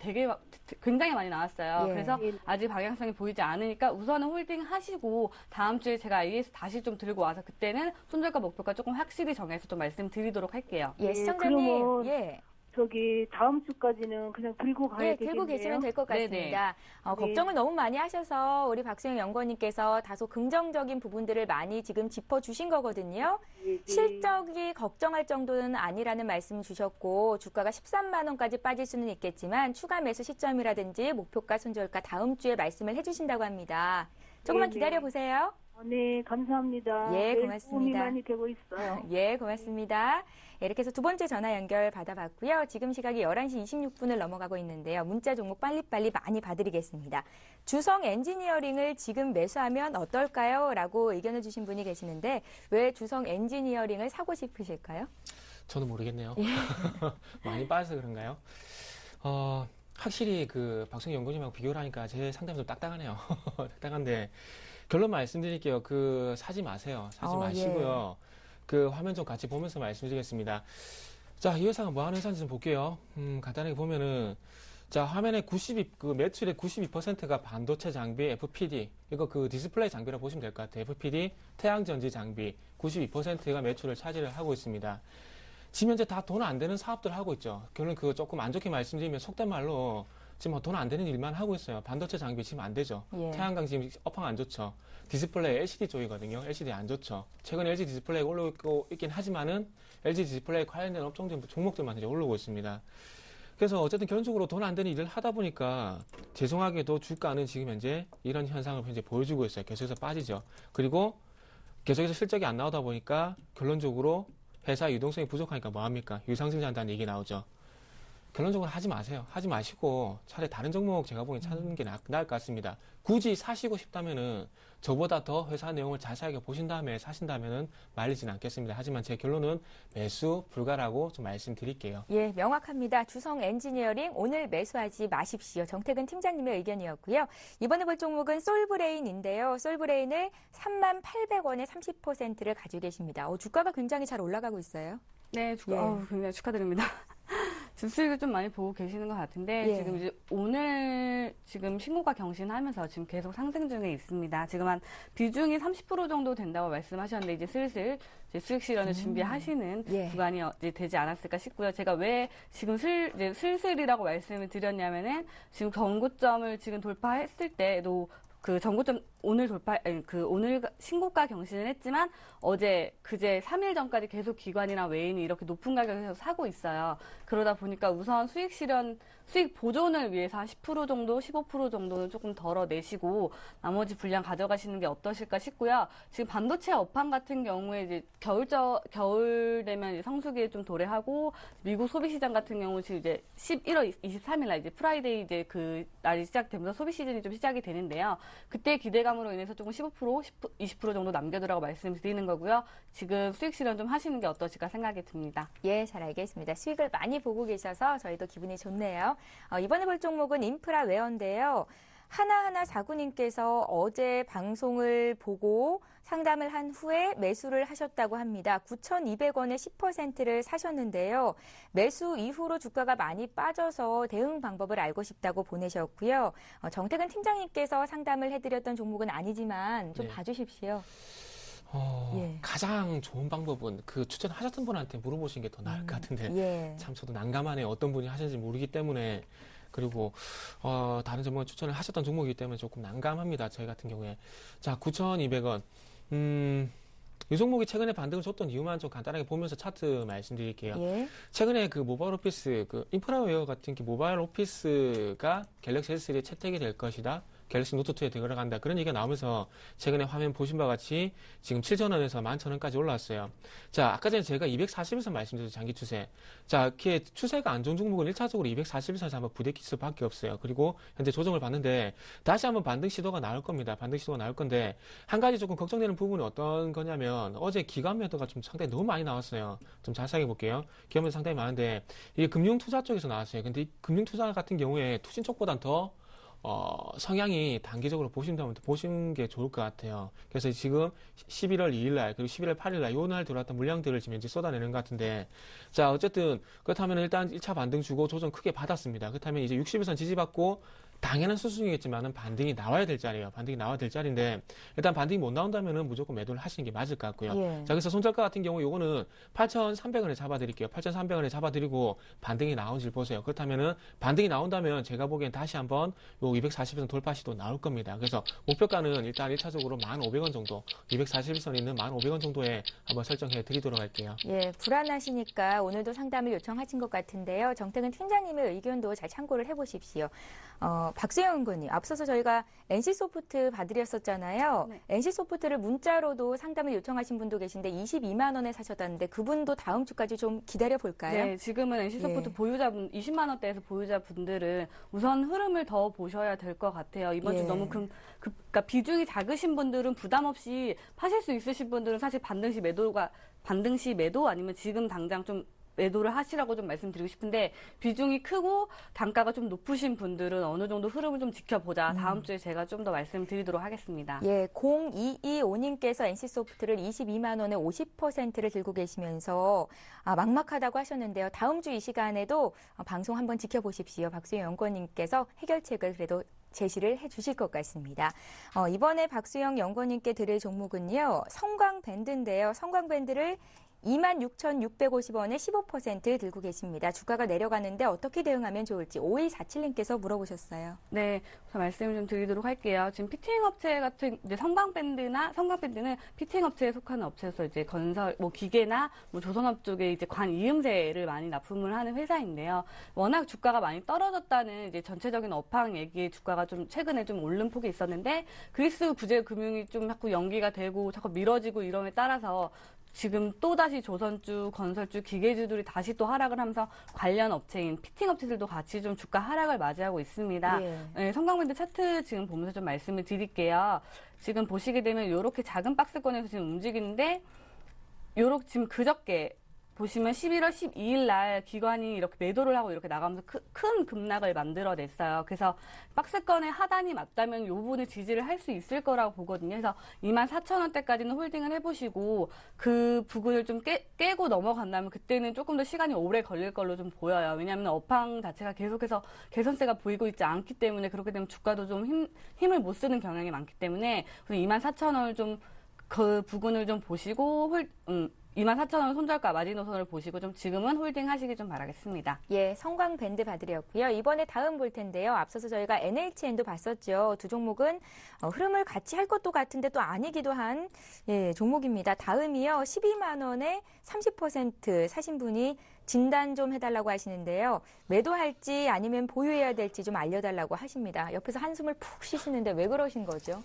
굉장히 많이 나왔어요. 예. 그래서 아직 방향성이 보이지 않으니까 우선은 홀딩 하시고 다음 주에 제가 AS 다시 좀 들고 와서 그때는 손절가 목표가 조금 확실히 정해서 좀 말씀드리도록 할게요. 예, 예, 시청자님. 그러면 예. 저기 다음 주까지는 그냥 들고 가야 예, 되겠네요. 들고 계시면 될 것 네네. 같습니다. 네. 걱정을 너무 많이 하셔서 우리 박수영 연구원님께서 다소 긍정적인 부분들을 많이 지금 짚어주신 거거든요. 네, 네. 실적이 걱정할 정도는 아니라는 말씀 주셨고 주가가 13만 원까지 빠질 수는 있겠지만 추가 매수 시점이라든지 목표가 손절가 다음 주에 말씀을 해주신다고 합니다. 조금만 네네. 기다려보세요. 네, 감사합니다. 예, 매일 고맙습니다. 도움이 많이 되고 있어요. 예, 고맙습니다. 예, 이렇게 해서 두 번째 전화 연결 받아봤고요. 지금 시각이 11시 26분을 넘어가고 있는데요. 문자 종목 빨리빨리 많이 봐드리겠습니다. 주성 엔지니어링을 지금 매수하면 어떨까요? 라고 의견을 주신 분이 계시는데 왜 주성 엔지니어링을 사고 싶으실까요? 저도 모르겠네요. 많이 빠져서 그런가요? 확실히 그 박성희 연구님하고 비교를 하니까 제 상담이 좀 딱딱하네요. 딱딱한데 결론 말씀드릴게요. 사지 마세요. 사지 마시고요. 그 화면 좀 같이 보면서 말씀드리겠습니다. 자, 이 회사가 뭐 하는 회사인지 좀 볼게요. 간단하게 보면은 자, 화면에 매출의 92%가 반도체 장비, FPD, 이거 디스플레이 장비라고 보시면 될 것 같아요. FPD, 태양전지 장비, 92%가 매출을 차지를 하고 있습니다. 지금 현재 다 돈 안 되는 사업들을 하고 있죠. 결론 조금 안 좋게 말씀드리면 속된 말로 지금 돈 안 되는 일만 하고 있어요. 반도체 장비 지금 안 되죠. 예. 태양광 지금 업황 안 좋죠. 디스플레이 LCD 쪽이거든요. LCD 안 좋죠. 최근 LG 디스플레이가 올라오고 있긴 하지만은 LG 디스플레이 관련된 업종들 종목들만 이제 올라오고 있습니다. 그래서 어쨌든 결론적으로 돈 안 되는 일을 하다 보니까 죄송하게도 주가는 지금 현재 이런 현상을 현재 보여주고 있어요. 계속해서 빠지죠. 그리고 계속해서 실적이 안 나오다 보니까 결론적으로 회사 유동성이 부족하니까 뭐합니까? 유상증자한다는 얘기 나오죠. 결론적으로 하지 마세요. 하지 마시고 차라리 다른 종목 제가 보기엔 찾는 게 나을 것 같습니다. 굳이 사시고 싶다면은 저보다 더 회사 내용을 자세하게 보신 다음에 사신다면은 말리지는 않겠습니다. 하지만 제 결론은 매수 불가라고 좀 말씀드릴게요. 예, 명확합니다. 주성 엔지니어링 오늘 매수하지 마십시오. 정태근 팀장님의 의견이었고요. 이번에 볼 종목은 솔브레인인데요. 솔브레인을 38,800원에 30%를 가지고 계십니다. 주가가 굉장히 잘 올라가고 있어요. 네, 예. 굉장히 축하드립니다. 지금 수익을 좀 많이 보고 계시는 것 같은데 예. 지금 이제 오늘 지금 신고가 경신하면서 지금 계속 상승 중에 있습니다. 지금 한 비중이 30% 정도 된다고 말씀하셨는데 이제 슬슬 이제 수익 실현을 준비하시는 예. 구간이 이제 되지 않았을까 싶고요. 제가 왜 지금 이제 슬슬이라고 말씀을 드렸냐면은 지금 전고점을 지금 돌파했을 때도 그 전고점 오늘 오늘 신고가 경신을 했지만 그제 3일 전까지 계속 기관이나 외인이 이렇게 높은 가격에서 사고 있어요. 그러다 보니까 우선 수익 보존을 위해서 한 10% 정도, 15% 정도는 조금 덜어내시고 나머지 분량 가져가시는 게 어떠실까 싶고요. 지금 반도체 업황 같은 경우에 이제 겨울 되면 이제 성수기에 좀 도래하고 미국 소비 시장 같은 경우 지금 이제 11월 23일 날 이제 프라이데이 이제 그 날이 시작되면서 소비 시즌이 좀 시작이 되는데요. 그때 기대감으로 인해서 조금 15%, 20% 정도 남겨두라고 말씀드리는 거고요. 지금 수익 실현 좀 하시는 게 어떠실까 생각이 듭니다. 예, 잘 알겠습니다. 수익을 많이 보고 계셔서 저희도 기분이 좋네요. 이번에 볼 종목은 인프라웨어인데요. 하나하나 사구님께서 어제 방송을 보고 상담을 한 후에 매수를 하셨다고 합니다. 9,200원에 10%를 사셨는데요. 매수 이후로 주가가 많이 빠져서 대응 방법을 알고 싶다고 보내셨고요. 정태근 팀장님께서 상담을 해드렸던 종목은 아니지만 좀 네. 봐주십시오. 예. 가장 좋은 방법은 그 추천하셨던 분한테 물어보시는 게 더 나을 것 같은데 예. 참 저도 난감하네요. 어떤 분이 하시는지 모르기 때문에. 그리고 다른 전문가 추천을 하셨던 종목이기 때문에 조금 난감합니다. 저희 같은 경우에. 자, 9,200원. 이 종목이 최근에 반등을 줬던 이유만 좀 간단하게 보면서 차트 말씀드릴게요. 예. 최근에 그 모바일 오피스, 그 인프라웨어 같은 게 모바일 오피스가 갤럭시 S3에 채택이 될 것이다. 갤럭시 노트2에 들어간다. 그런 얘기가 나오면서 최근에 화면 보신 바와 같이 지금 7,000원에서 11,000원까지 올라왔어요. 자, 아까 전에 제가 240에서 말씀드린 장기 추세. 자, 이렇게 추세가 안 좋은 종목은 1차적으로 241선에서 한번 부대낄 수밖에 없어요. 그리고 현재 조정을 받는데 다시 한번 반등 시도가 나올 겁니다. 반등 시도가 나올 건데 한 가지 조금 걱정되는 부분이 어떤 거냐면 어제 기관 매도가 좀 상당히 너무 많이 나왔어요. 좀 자세하게 볼게요. 기관 매도 상당히 많은데 이게 금융투자 쪽에서 나왔어요. 근데 이 금융투자 같은 경우에 투신 쪽보단 더 성향이 단기적으로 보신다면 보시는 게 좋을 것 같아요. 그래서 지금 11월 2일날 그리고 11월 8일날 요 날 들어왔던 물량들을 지금 이제 쏟아내는 것 같은데 자 어쨌든 그렇다면 일단 1차 반등 주고 조정 크게 받았습니다. 그렇다면 이제 60일선 지지받고 당연한 수순이겠지만은 반등이 나와야 될 자리예요. 반등이 나와야 될 자리인데 일단 반등이 못 나온다면은 무조건 매도를 하시는 게 맞을 것 같고요. 예. 자 그래서 손절가 같은 경우 요거는 8,300원에 잡아드릴게요. 8,300원에 잡아드리고 반등이 나온지 보세요. 그렇다면은 반등이 나온다면 제가 보기엔 다시 한번 요 240선 돌파 시도 나올 겁니다. 그래서 목표가는 일단 1차적으로 1,500원 정도, 241선 있는 1,500원 정도에 한번 설정해 드리도록 할게요. 예, 불안하시니까 오늘도 상담을 요청하신 것 같은데요. 정태근 팀장님의 의견도 잘 참고를 해보십시오. 박수영 의원님, 앞서서 저희가 NC소프트 봐드렸었잖아요. 네. NC소프트를 문자로도 상담을 요청하신 분도 계신데 22만 원에 사셨다는데 그분도 다음 주까지 좀 기다려 볼까요? 네, 지금은 NC소프트 예. 보유자분 20만 원대에서 보유자분들은 우선 흐름을 더 보셔야 될 것 같아요. 이번 예. 주 너무 그러니까 비중이 작으신 분들은 부담 없이 파실 수 있으신 분들은 사실 반등 시 매도 아니면 지금 당장 좀 매도를 하시라고 좀 말씀드리고 싶은데 비중이 크고 단가가 좀 높으신 분들은 어느 정도 흐름을 좀 지켜보자. 다음 주에 제가 좀 더 말씀드리도록 하겠습니다. 예, 0225님께서 NC소프트를 22만 원에 50%를 들고 계시면서 막막하다고 하셨는데요. 다음 주 이 시간에도 방송 한번 지켜보십시오. 박수영 연구원님께서 해결책을 그래도 제시를 해주실 것 같습니다. 이번에 박수영 연구원님께 드릴 종목은요. 성광밴드인데요. 성광밴드를 26,650원에 15% 들고 계십니다. 주가가 내려가는데 어떻게 대응하면 좋을지 5147님께서 물어보셨어요. 네, 저 말씀을 좀 드리도록 할게요. 지금 피팅 업체 같은 이제 성광밴드는 피팅 업체에 속하는 업체에서 이제 건설, 기계나 조선업 쪽에 이제 관이음새를 많이 납품을 하는 회사인데요. 워낙 주가가 많이 떨어졌다는 이제 전체적인 업황 얘기에 주가가 좀 최근에 좀 오른 폭이 있었는데 그리스 구제 금융이 좀 자꾸 연기가 되고 자꾸 미뤄지고 이럼에 따라서 지금 또다시 조선주, 건설주, 기계주들이 다시 또 하락을 하면서 관련 업체인 피팅 업체들도 같이 좀 주가 하락을 맞이하고 있습니다. 예. 네, 성광밴드 차트 지금 보면서 좀 말씀을 드릴게요. 지금 보시게 되면 이렇게 작은 박스권에서 지금 움직이는데 요렇게 지금 그저께 보시면 11월 12일 날 기관이 이렇게 매도를 하고 이렇게 나가면서 큰 급락을 만들어냈어요. 그래서 박스권의 하단이 맞다면 이 부분을 지지를 할 수 있을 거라고 보거든요. 그래서 24,000원대까지는 홀딩을 해보시고 그 부분을 좀 깨고 넘어간다면 그때는 조금 더 시간이 오래 걸릴 걸로 좀 보여요. 왜냐하면 업황 자체가 계속해서 개선세가 보이고 있지 않기 때문에 그렇게 되면 주가도 좀 힘을 못 쓰는 경향이 많기 때문에 24,000원을 좀 그 부분을 좀 보시고 24,000원 손절가 마지노선을 보시고 좀 지금은 홀딩 하시기 좀 바라겠습니다. 예, 성광밴드 봐드렸고요. 이번에 다음 볼 텐데요. 앞서서 저희가 NHN도 봤었죠. 두 종목은 흐름을 같이 할 것도 같은데 또 아니기도 한 종목입니다. 다음이요. 12만 원에 30% 사신 분이 진단 좀 해달라고 하시는데요. 매도할지 아니면 보유해야 될지 좀 알려달라고 하십니다. 옆에서 한숨을 푹 쉬시는데 왜 그러신 거죠?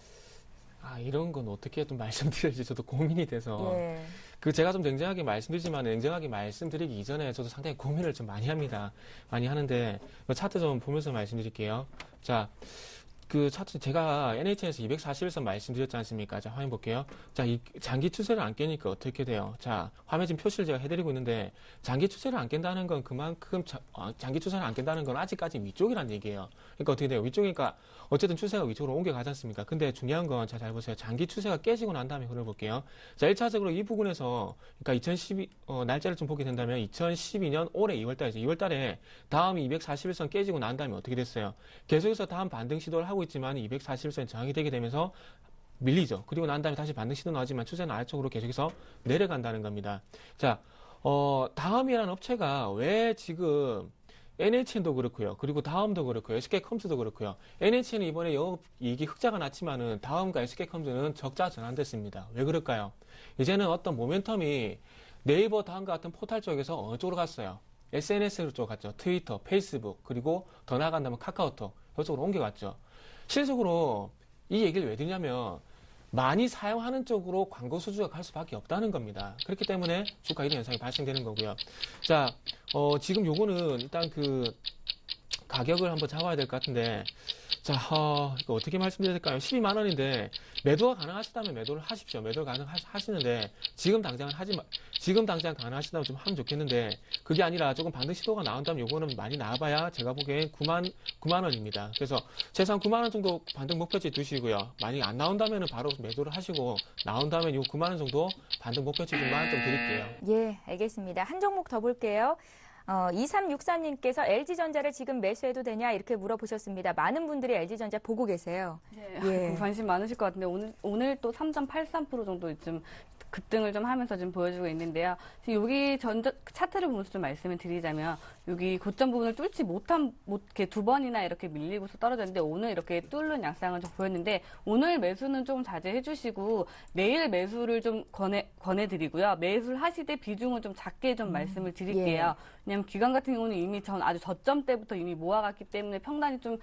이런 건 어떻게 좀 말씀드릴지 저도 고민이 돼서. 예. 제가 좀 냉정하게 말씀드리지만 냉정하게 말씀드리기 이전에 저도 상당히 고민을 좀 많이 합니다. 많이 하는데 차트 좀 보면서 말씀드릴게요. 자, 그 차트 제가 NHN에서 241선 말씀드렸지 않습니까? 자, 화면 볼게요. 자, 이 장기 추세를 안 깨니까 어떻게 돼요? 자, 화면 지금 표시를 제가 해드리고 있는데 장기 추세를 안 깬다는 건 그만큼 장기 추세를 안 깬다는 건 아직까지 위쪽이란 얘기예요. 그러니까 어떻게 돼요? 위쪽이니까 어쨌든 추세가 위쪽으로 옮겨가지 않습니까? 근데 중요한 건 자, 잘 보세요. 장기 추세가 깨지고 난 다음에 흐름을 볼게요. 자, 1차적으로 이 부분에서 그러니까 2012 날짜를 좀 보게 된다면 2012년 올해 2월달이죠. 2월달에 다음이 241선 깨지고 난 다음에 어떻게 됐어요? 계속해서 다음 반등 시도를 하고 있지만 241선이 저항이 되게 되면서 밀리죠. 그리고 난 다음에 다시 반등 시도 나오지만 추세는 아래쪽으로 계속해서 내려간다는 겁니다. 자, 다음이라는 업체가 왜 지금 NHN도 그렇고요. 그리고 다음도 그렇고요. SK컴즈도 그렇고요. NHN은 이번에 영업이익이 흑자가 났지만은 다음과 SK컴즈는 적자 전환됐습니다. 왜 그럴까요? 이제는 어떤 모멘텀이 네이버 다음과 같은 포탈 쪽에서 어느 쪽으로 갔어요? SNS 쪽으로 갔죠. 트위터, 페이스북, 그리고 더 나아간다면 카카오톡 이쪽으로 옮겨갔죠. 실질적으로 이 얘기를 왜 드냐면 많이 사용하는 쪽으로 광고 수주가 갈 수밖에 없다는 겁니다. 그렇기 때문에 주가 이런 현상이 발생되는 거고요. 자, 지금 요거는 일단 그 가격을 한번 잡아야 될 것 같은데, 자, 이거 어떻게 말씀드려야 될까요? 12만 원인데 매도가 가능하시다면 매도를 하십시오. 매도가 가능하시는데 지금 당장 가능하시다면 좀 하면 좋겠는데 그게 아니라 조금 반등 시도가 나온다면 요거는 많이 나와봐야 제가 보기엔 9만 원입니다. 그래서 최소한 9만 원 정도 반등 목표치 두시고요. 만약에 안 나온다면 바로 매도를 하시고 나온다면 요 9만 원 정도 반등 목표치 좀 드릴게요. 예, 알겠습니다. 한 종목 더 볼게요. 2363님께서 LG전자를 지금 매수해도 되냐 이렇게 물어보셨습니다. 많은 분들이 LG전자 보고 계세요. 네, 예. 관심 많으실 것 같은데 오늘 또 3.83% 정도 좀 급등을 좀 하면서 좀 보여주고 있는데요. 지금 여기 차트를 보면서 좀 말씀을 드리자면 여기 고점 부분을 뚫지 이렇게 두 번이나 이렇게 밀리고서 떨어졌는데 오늘 이렇게 뚫는 양상을 좀 보였는데 오늘 매수는 좀 자제해 주시고 내일 매수를 좀 권해드리고요. 매수를 하시되 비중은 좀 작게 좀 말씀을 드릴게요. 왜냐하면 기관 같은 경우는 이미 아주 저점 때부터 이미 모아갔기 때문에 평단이 좀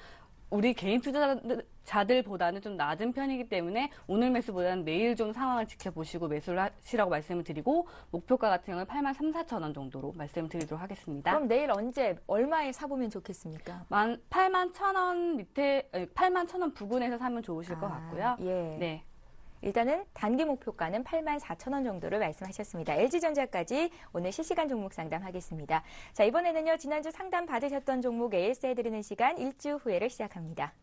우리 개인 투자자들보다는 좀 낮은 편이기 때문에 오늘 매수보다는 내일 좀 상황을 지켜보시고 매수를 하시라고 말씀을 드리고 목표가 같은 경우는 83,400원 정도로 말씀을 드리도록 하겠습니다. 그럼 내일 얼마에 사보면 좋겠습니까? 81,000원 밑에 81,000원 부근에서 사면 좋으실 것 같고요. 예. 네. 일단은 단기 목표가는 84,000원 정도를 말씀하셨습니다. LG전자까지 오늘 실시간 종목 상담하겠습니다. 자, 이번에는요. 지난주 상담 받으셨던 종목 AS 해드리는 시간 일주 후에를 시작합니다.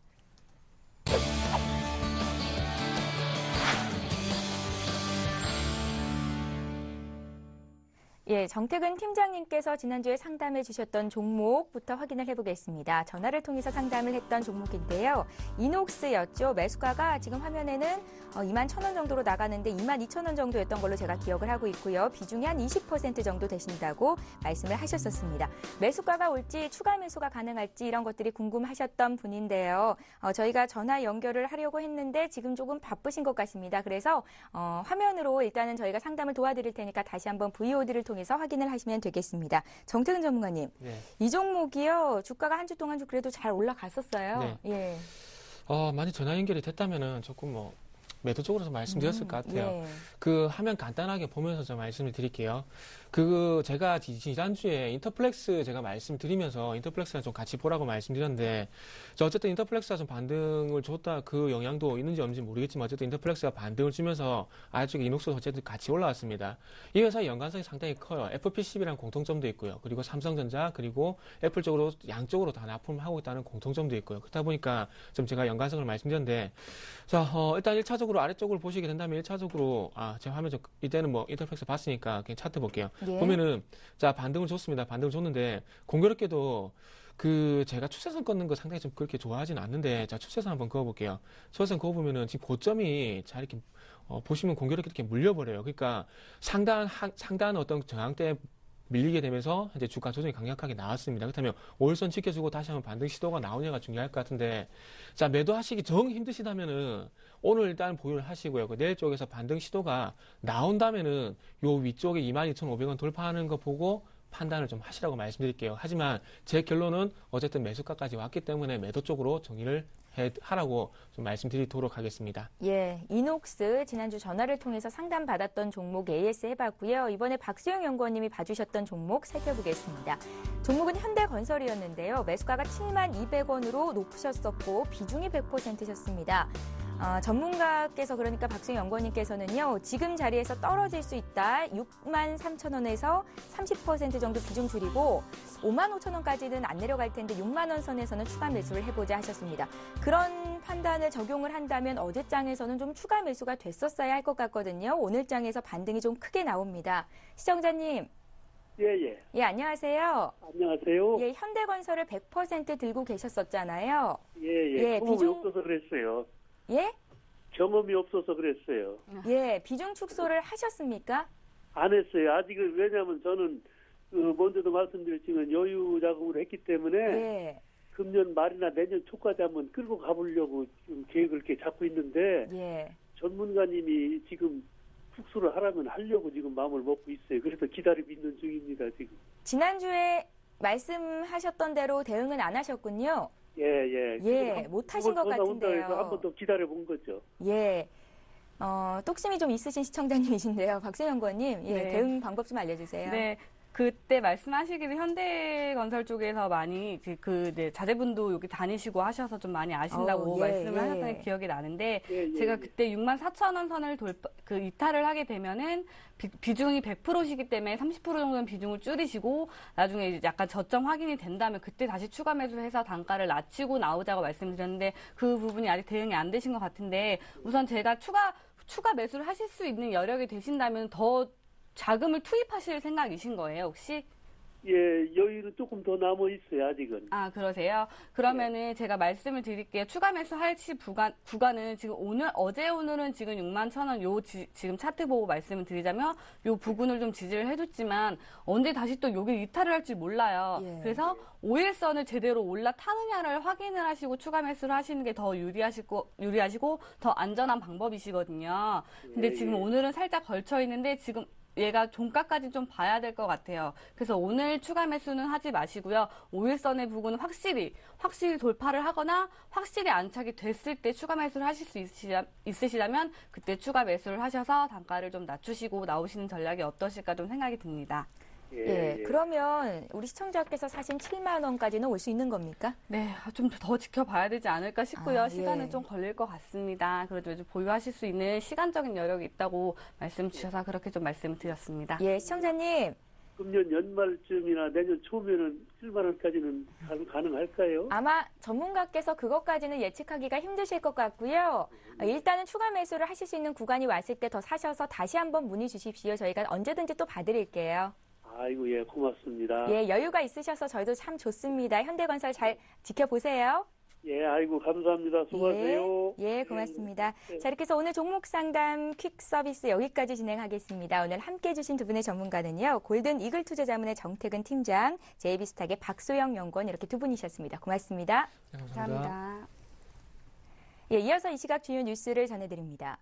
예, 정태근 팀장님께서 지난주에 상담해 주셨던 종목부터 확인을 해보겠습니다. 전화를 통해서 상담을 했던 종목인데요. 이녹스였죠. 매수가가 지금 화면에는 21,000원 정도로 나가는데 22,000원 정도였던 걸로 제가 기억을 하고 있고요. 비중이 한 20% 정도 되신다고 말씀을 하셨었습니다. 매수가가 올지 추가 매수가 가능할지 이런 것들이 궁금하셨던 분인데요. 저희가 전화 연결을 하려고 했는데 지금 조금 바쁘신 것 같습니다. 그래서 화면으로 일단은 저희가 상담을 도와드릴 테니까 다시 한번 VOD를 통해서 확인을 하시면 되겠습니다. 정태근 전문가님, 네. 이 종목이요. 주가가 한 주 동안 좀 그래도 잘 올라갔었어요. 네. 예. 만약 전화 연결이 됐다면은 조금 매도 쪽으로 좀 말씀드렸을 것 같아요. 예. 그 화면 간단하게 보면서 좀 말씀을 드릴게요. 제가 지난주에 인터플렉스 제가 말씀드리면서 인터플렉스랑 좀 같이 보라고 말씀드렸는데, 어쨌든 인터플렉스가 좀 반등을 줬다, 그 영향도 있는지 없는지 모르겠지만, 어쨌든 인터플렉스가 반등을 주면서 아래쪽에 이녹스도 어쨌든 같이 올라왔습니다. 이 회사의 연관성이 상당히 커요. FPCB랑 공통점도 있고요. 그리고 삼성전자, 그리고 애플 쪽으로 양쪽으로 다 납품을 하고 있다는 공통점도 있고요. 그렇다 보니까 좀 제가 연관성을 말씀드렸는데, 자, 일단 1차적으로 아래쪽을 보시게 된다면 1차적으로, 제 화면 이때는 인터플렉스 봤으니까 그냥 차트 볼게요. 예. 보면은, 자, 반등을 줬습니다. 반등을 줬는데, 공교롭게도, 제가 추세선 꺾는 거 상당히 좀 그렇게 좋아하진 않는데, 자, 추세선 한번 그어볼게요. 추세선 그어보면은, 지금 고점이 잘 이렇게, 보시면 공교롭게 이렇게 물려버려요. 그러니까, 상당한 어떤 저항대 밀리게 되면서, 이제 주가 조정이 강력하게 나왔습니다. 그렇다면, 5일선 지켜주고 다시 한번 반등 시도가 나오냐가 중요할 것 같은데, 자, 매도하시기 정 힘드시다면은, 오늘 일단 보유를 하시고요. 내일 쪽에서 반등 시도가 나온다면은 요 위쪽에 22,500원 돌파하는 거 보고 판단을 좀 하시라고 말씀드릴게요. 하지만 제 결론은 어쨌든 매수가까지 왔기 때문에 매도 쪽으로 정리를 하라고 좀 말씀드리도록 하겠습니다. 예, 이녹스 지난주 전화를 통해서 상담 받았던 종목 AS 해봤고요. 이번에 박수영 연구원님이 봐주셨던 종목 살펴보겠습니다. 종목은 현대건설이었는데요. 매수가가 72,200원으로 높으셨었고 비중이 100%셨습니다. 전문가께서 그러니까 박수영 연구원님께서는요. 지금 자리에서 떨어질 수 있다. 63,000원에서 30% 정도 비중 줄이고 55,000원까지는 안 내려갈 텐데 6만 원 선에서는 추가 매수를 해보자 하셨습니다. 그런 판단을 적용을 한다면 어제 장에서는 좀 추가 매수가 됐었어야 할 것 같거든요. 오늘 장에서 반등이 좀 크게 나옵니다. 시청자님. 예. 예, 안녕하세요. 안녕하세요. 예, 현대건설을 100% 들고 계셨었잖아요. 예. 경험이 없어서 그랬어요. 예? 경험이 없어서 그랬어요. 예, 비중 축소를 하셨습니까? 안 했어요. 아직은 왜냐하면 저는 먼저도 말씀드렸지만 여유 자금을 했기 때문에 예. 금년 말이나 내년 초까지 한번 끌고 가보려고 지금 계획을 이렇게 잡고 있는데 예. 전문가님이 지금 축소를 하라면 하려고 지금 마음을 먹고 있어요. 그래서 기다리고 있는 중입니다. 지금. 지난주에 말씀하셨던 대로 대응은 안 하셨군요. 예. 못 하신 것 같은데요. 한 번 더 기다려 본 거죠. 예. 똑심이 좀 있으신 시청자님이신데요. 박수영 연구원님, 예, 네. 대응 방법 좀 알려주세요. 네. 그때 말씀하시기를 현대건설 쪽에서 많이 자제분도 여기 다니시고 하셔서 좀 많이 아신다고 말씀을 하셨던 기억이 나는데 제가 그때 64,000원 선을 이탈을 하게 되면은 비중이 100%시기 때문에 30% 정도는 비중을 줄이시고 나중에 이제 약간 저점 확인이 된다면 그때 다시 추가 매수를 해서 단가를 낮추고 나오자고 말씀드렸는데 그 부분이 아직 대응이 안 되신 것 같은데 우선 제가 추가 매수를 하실 수 있는 여력이 되신다면 더 자금을 투입하실 생각이신 거예요, 혹시? 예, 여유는 조금 더 남아 있어요, 아직은. 아, 그러세요? 그러면은 제가 말씀을 드릴게요. 추가 매수 할시 구간은 지금 오늘은 지금 61,000원 지금 차트 보고 말씀을 드리자면 요 부근을 좀 지지를 해줬지만 언제 다시 또 여기 이탈을 할지 몰라요. 예. 그래서 5일선을 제대로 올라타느냐를 확인을 하시고 추가 매수를 하시는 게 더 유리하시고 더 안전한 방법이시거든요. 근데 지금 오늘은 살짝 걸쳐 있는데 지금 얘가 종가까지 좀 봐야 될 것 같아요. 그래서 오늘 추가 매수는 하지 마시고요. 5일선의 부분은 확실히 돌파를 하거나 확실히 안착이 됐을 때 추가 매수를 하실 수 있으시다면 그때 추가 매수를 하셔서 단가를 좀 낮추시고 나오시는 전략이 어떠실까 좀 생각이 듭니다. 예. 그러면 우리 시청자께서 사신 7만 원까지는 올 수 있는 겁니까? 네, 좀 더 지켜봐야 되지 않을까 싶고요. 아, 시간은 예. 좀 걸릴 것 같습니다. 그래도 이제 보유하실 수 있는 시간적인 여력이 있다고 말씀 주셔서 그렇게 좀 말씀드렸습니다. 예, 시청자님. 금년 연말쯤이나 내년 초면은 7만 원까지는 가능할까요? 아마 전문가께서 그것까지는 예측하기가 힘드실 것 같고요. 일단은 추가 매수를 하실 수 있는 구간이 왔을 때 더 사셔서 다시 한번 문의 주십시오. 저희가 언제든지 또 봐드릴게요. 아이고, 예, 고맙습니다. 예, 여유가 있으셔서 저희도 참 좋습니다. 현대건설 잘 지켜보세요. 예, 아이고, 감사합니다. 수고하세요. 예, 고맙습니다. 예. 자, 이렇게 해서 오늘 종목 상담 퀵 서비스 여기까지 진행하겠습니다. 오늘 함께 해주신 두 분의 전문가는요. 골든 이글 투자자문의 정태근 팀장, 제이비스탁의 박소영 연구원 이렇게 두 분이셨습니다. 고맙습니다. 감사합니다. 예, 이어서 이 시각 주요 뉴스를 전해드립니다.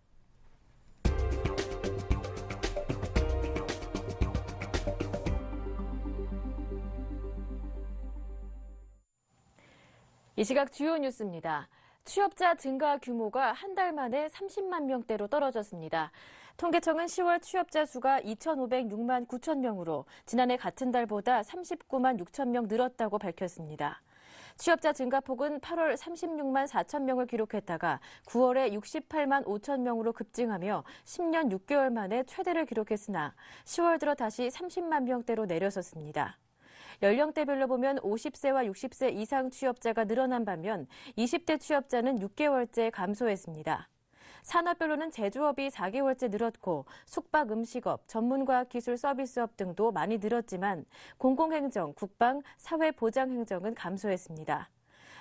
이 시각 주요 뉴스입니다. 취업자 증가 규모가 한 달 만에 30만 명대로 떨어졌습니다. 통계청은 10월 취업자 수가 2,506만 9천 명으로 지난해 같은 달보다 39만 6천 명 늘었다고 밝혔습니다. 취업자 증가폭은 8월 36만 4천 명을 기록했다가 9월에 68만 5천 명으로 급증하며 10년 6개월 만에 최대를 기록했으나 10월 들어 다시 30만 명대로 내려섰습니다. 연령대별로 보면 50세와 60세 이상 취업자가 늘어난 반면 20대 취업자는 6개월째 감소했습니다. 산업별로는 제조업이 4개월째 늘었고 숙박 음식업, 전문과학 기술 서비스업 등도 많이 늘었지만 공공행정, 국방, 사회보장행정은 감소했습니다.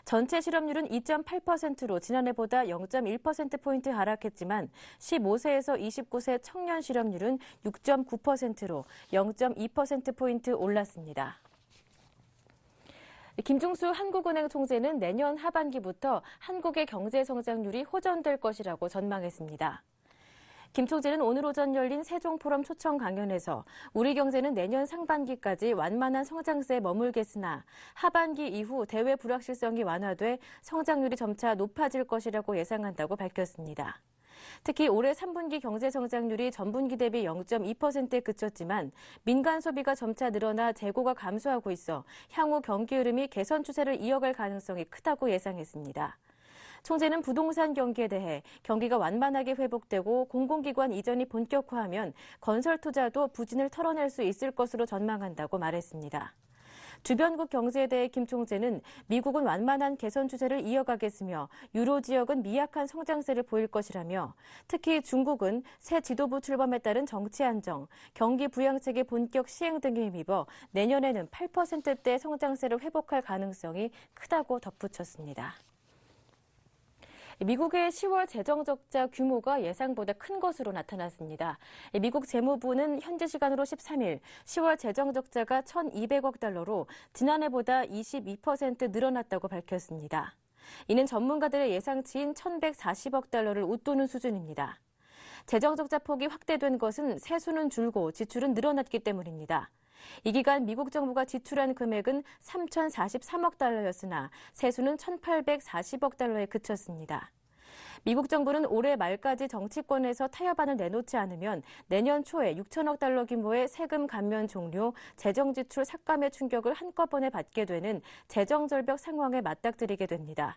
전체 실업률은 2.8%로 지난해보다 0.1%포인트 하락했지만 15세에서 29세 청년 실업률은 6.9%로 0.2%포인트 올랐습니다. 김중수 한국은행 총재는 내년 하반기부터 한국의 경제 성장률이 호전될 것이라고 전망했습니다. 김 총재는 오늘 오전 열린 세종포럼 초청 강연에서 우리 경제는 내년 상반기까지 완만한 성장세에 머물겠으나 하반기 이후 대외 불확실성이 완화돼 성장률이 점차 높아질 것이라고 예상한다고 밝혔습니다. 특히 올해 3분기 경제 성장률이 전분기 대비 0.2%에 그쳤지만 민간 소비가 점차 늘어나 재고가 감소하고 있어 향후 경기 흐름이 개선 추세를 이어갈 가능성이 크다고 예상했습니다. 총재는 부동산 경기에 대해 경기가 완만하게 회복되고 공공기관 이전이 본격화하면 건설 투자도 부진을 털어낼 수 있을 것으로 전망한다고 말했습니다. 주변국 경제에 대해 김 총재는 미국은 완만한 개선 추세를 이어가겠으며 유로 지역은 미약한 성장세를 보일 것이라며 특히 중국은 새 지도부 출범에 따른 정치 안정, 경기 부양책의 본격 시행 등에 힘입어 내년에는 8%대 성장세를 회복할 가능성이 크다고 덧붙였습니다. 미국의 10월 재정 적자 규모가 예상보다 큰 것으로 나타났습니다. 미국 재무부는 현지 시간으로 13일 10월 재정 적자가 1,200억 달러로 지난해보다 22% 늘어났다고 밝혔습니다. 이는 전문가들의 예상치인 1,140억 달러를 웃도는 수준입니다. 재정 적자 폭이 확대된 것은 세수는 줄고 지출은 늘어났기 때문입니다. 이 기간 미국 정부가 지출한 금액은 3,043억 달러였으나 세수는 1,840억 달러에 그쳤습니다. 미국 정부는 올해 말까지 정치권에서 타협안을 내놓지 않으면 내년 초에 6천억 달러 규모의 세금 감면 종료, 재정 지출 삭감의 충격을 한꺼번에 받게 되는 재정 절벽 상황에 맞닥뜨리게 됩니다.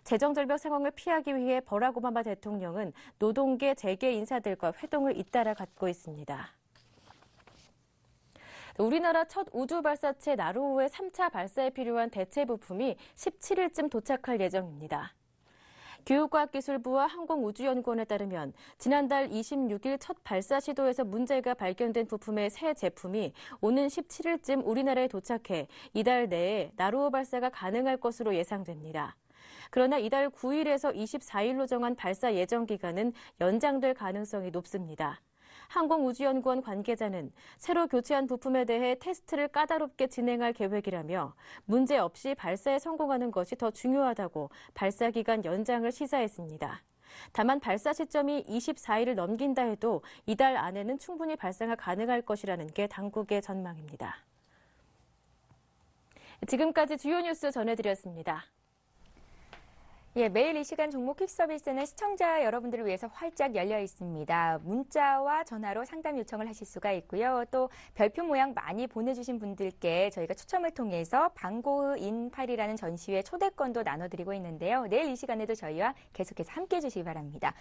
재정 절벽 상황을 피하기 위해 버락 오바마 대통령은 노동계 재계 인사들과 회동을 잇따라 갖고 있습니다. 우리나라 첫 우주 발사체 나로호의 3차 발사에 필요한 대체 부품이 17일쯤 도착할 예정입니다. 교육과학기술부와 항공우주연구원에 따르면 지난달 26일 첫 발사 시도에서 문제가 발견된 부품의 새 제품이 오는 17일쯤 우리나라에 도착해 이달 내에 나로호 발사가 가능할 것으로 예상됩니다. 그러나 이달 9일에서 24일로 정한 발사 예정 기간은 연장될 가능성이 높습니다. 항공우주연구원 관계자는 새로 교체한 부품에 대해 테스트를 까다롭게 진행할 계획이라며 문제 없이 발사에 성공하는 것이 더 중요하다고 발사 기간 연장을 시사했습니다. 다만 발사 시점이 24일을 넘긴다 해도 이달 안에는 충분히 발사가 가능할 것이라는 게 당국의 전망입니다. 지금까지 주요 뉴스 전해드렸습니다. 예, 매일 이 시간 종목 퀵 서비스는 시청자 여러분들을 위해서 활짝 열려 있습니다. 문자와 전화로 상담 요청을 하실 수가 있고요. 또 별표 모양 많이 보내주신 분들께 저희가 추첨을 통해서 방고흐 인 파리라는 전시회 초대권도 나눠드리고 있는데요. 내일 이 시간에도 저희와 계속해서 함께해 주시기 바랍니다.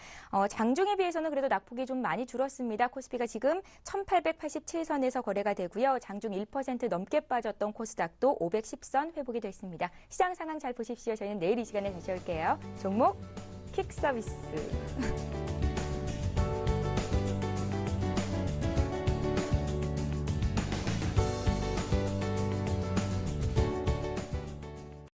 장중에 비해서는 그래도 낙폭이 좀 많이 줄었습니다. 코스피가 지금 1887선에서 거래가 되고요. 장중 1% 넘게 빠졌던 코스닥도 510선 회복이 됐습니다. 시장 상황 잘 보십시오. 저희는 내일 이 시간에 다시 올게요. 종목 퀵 서비스.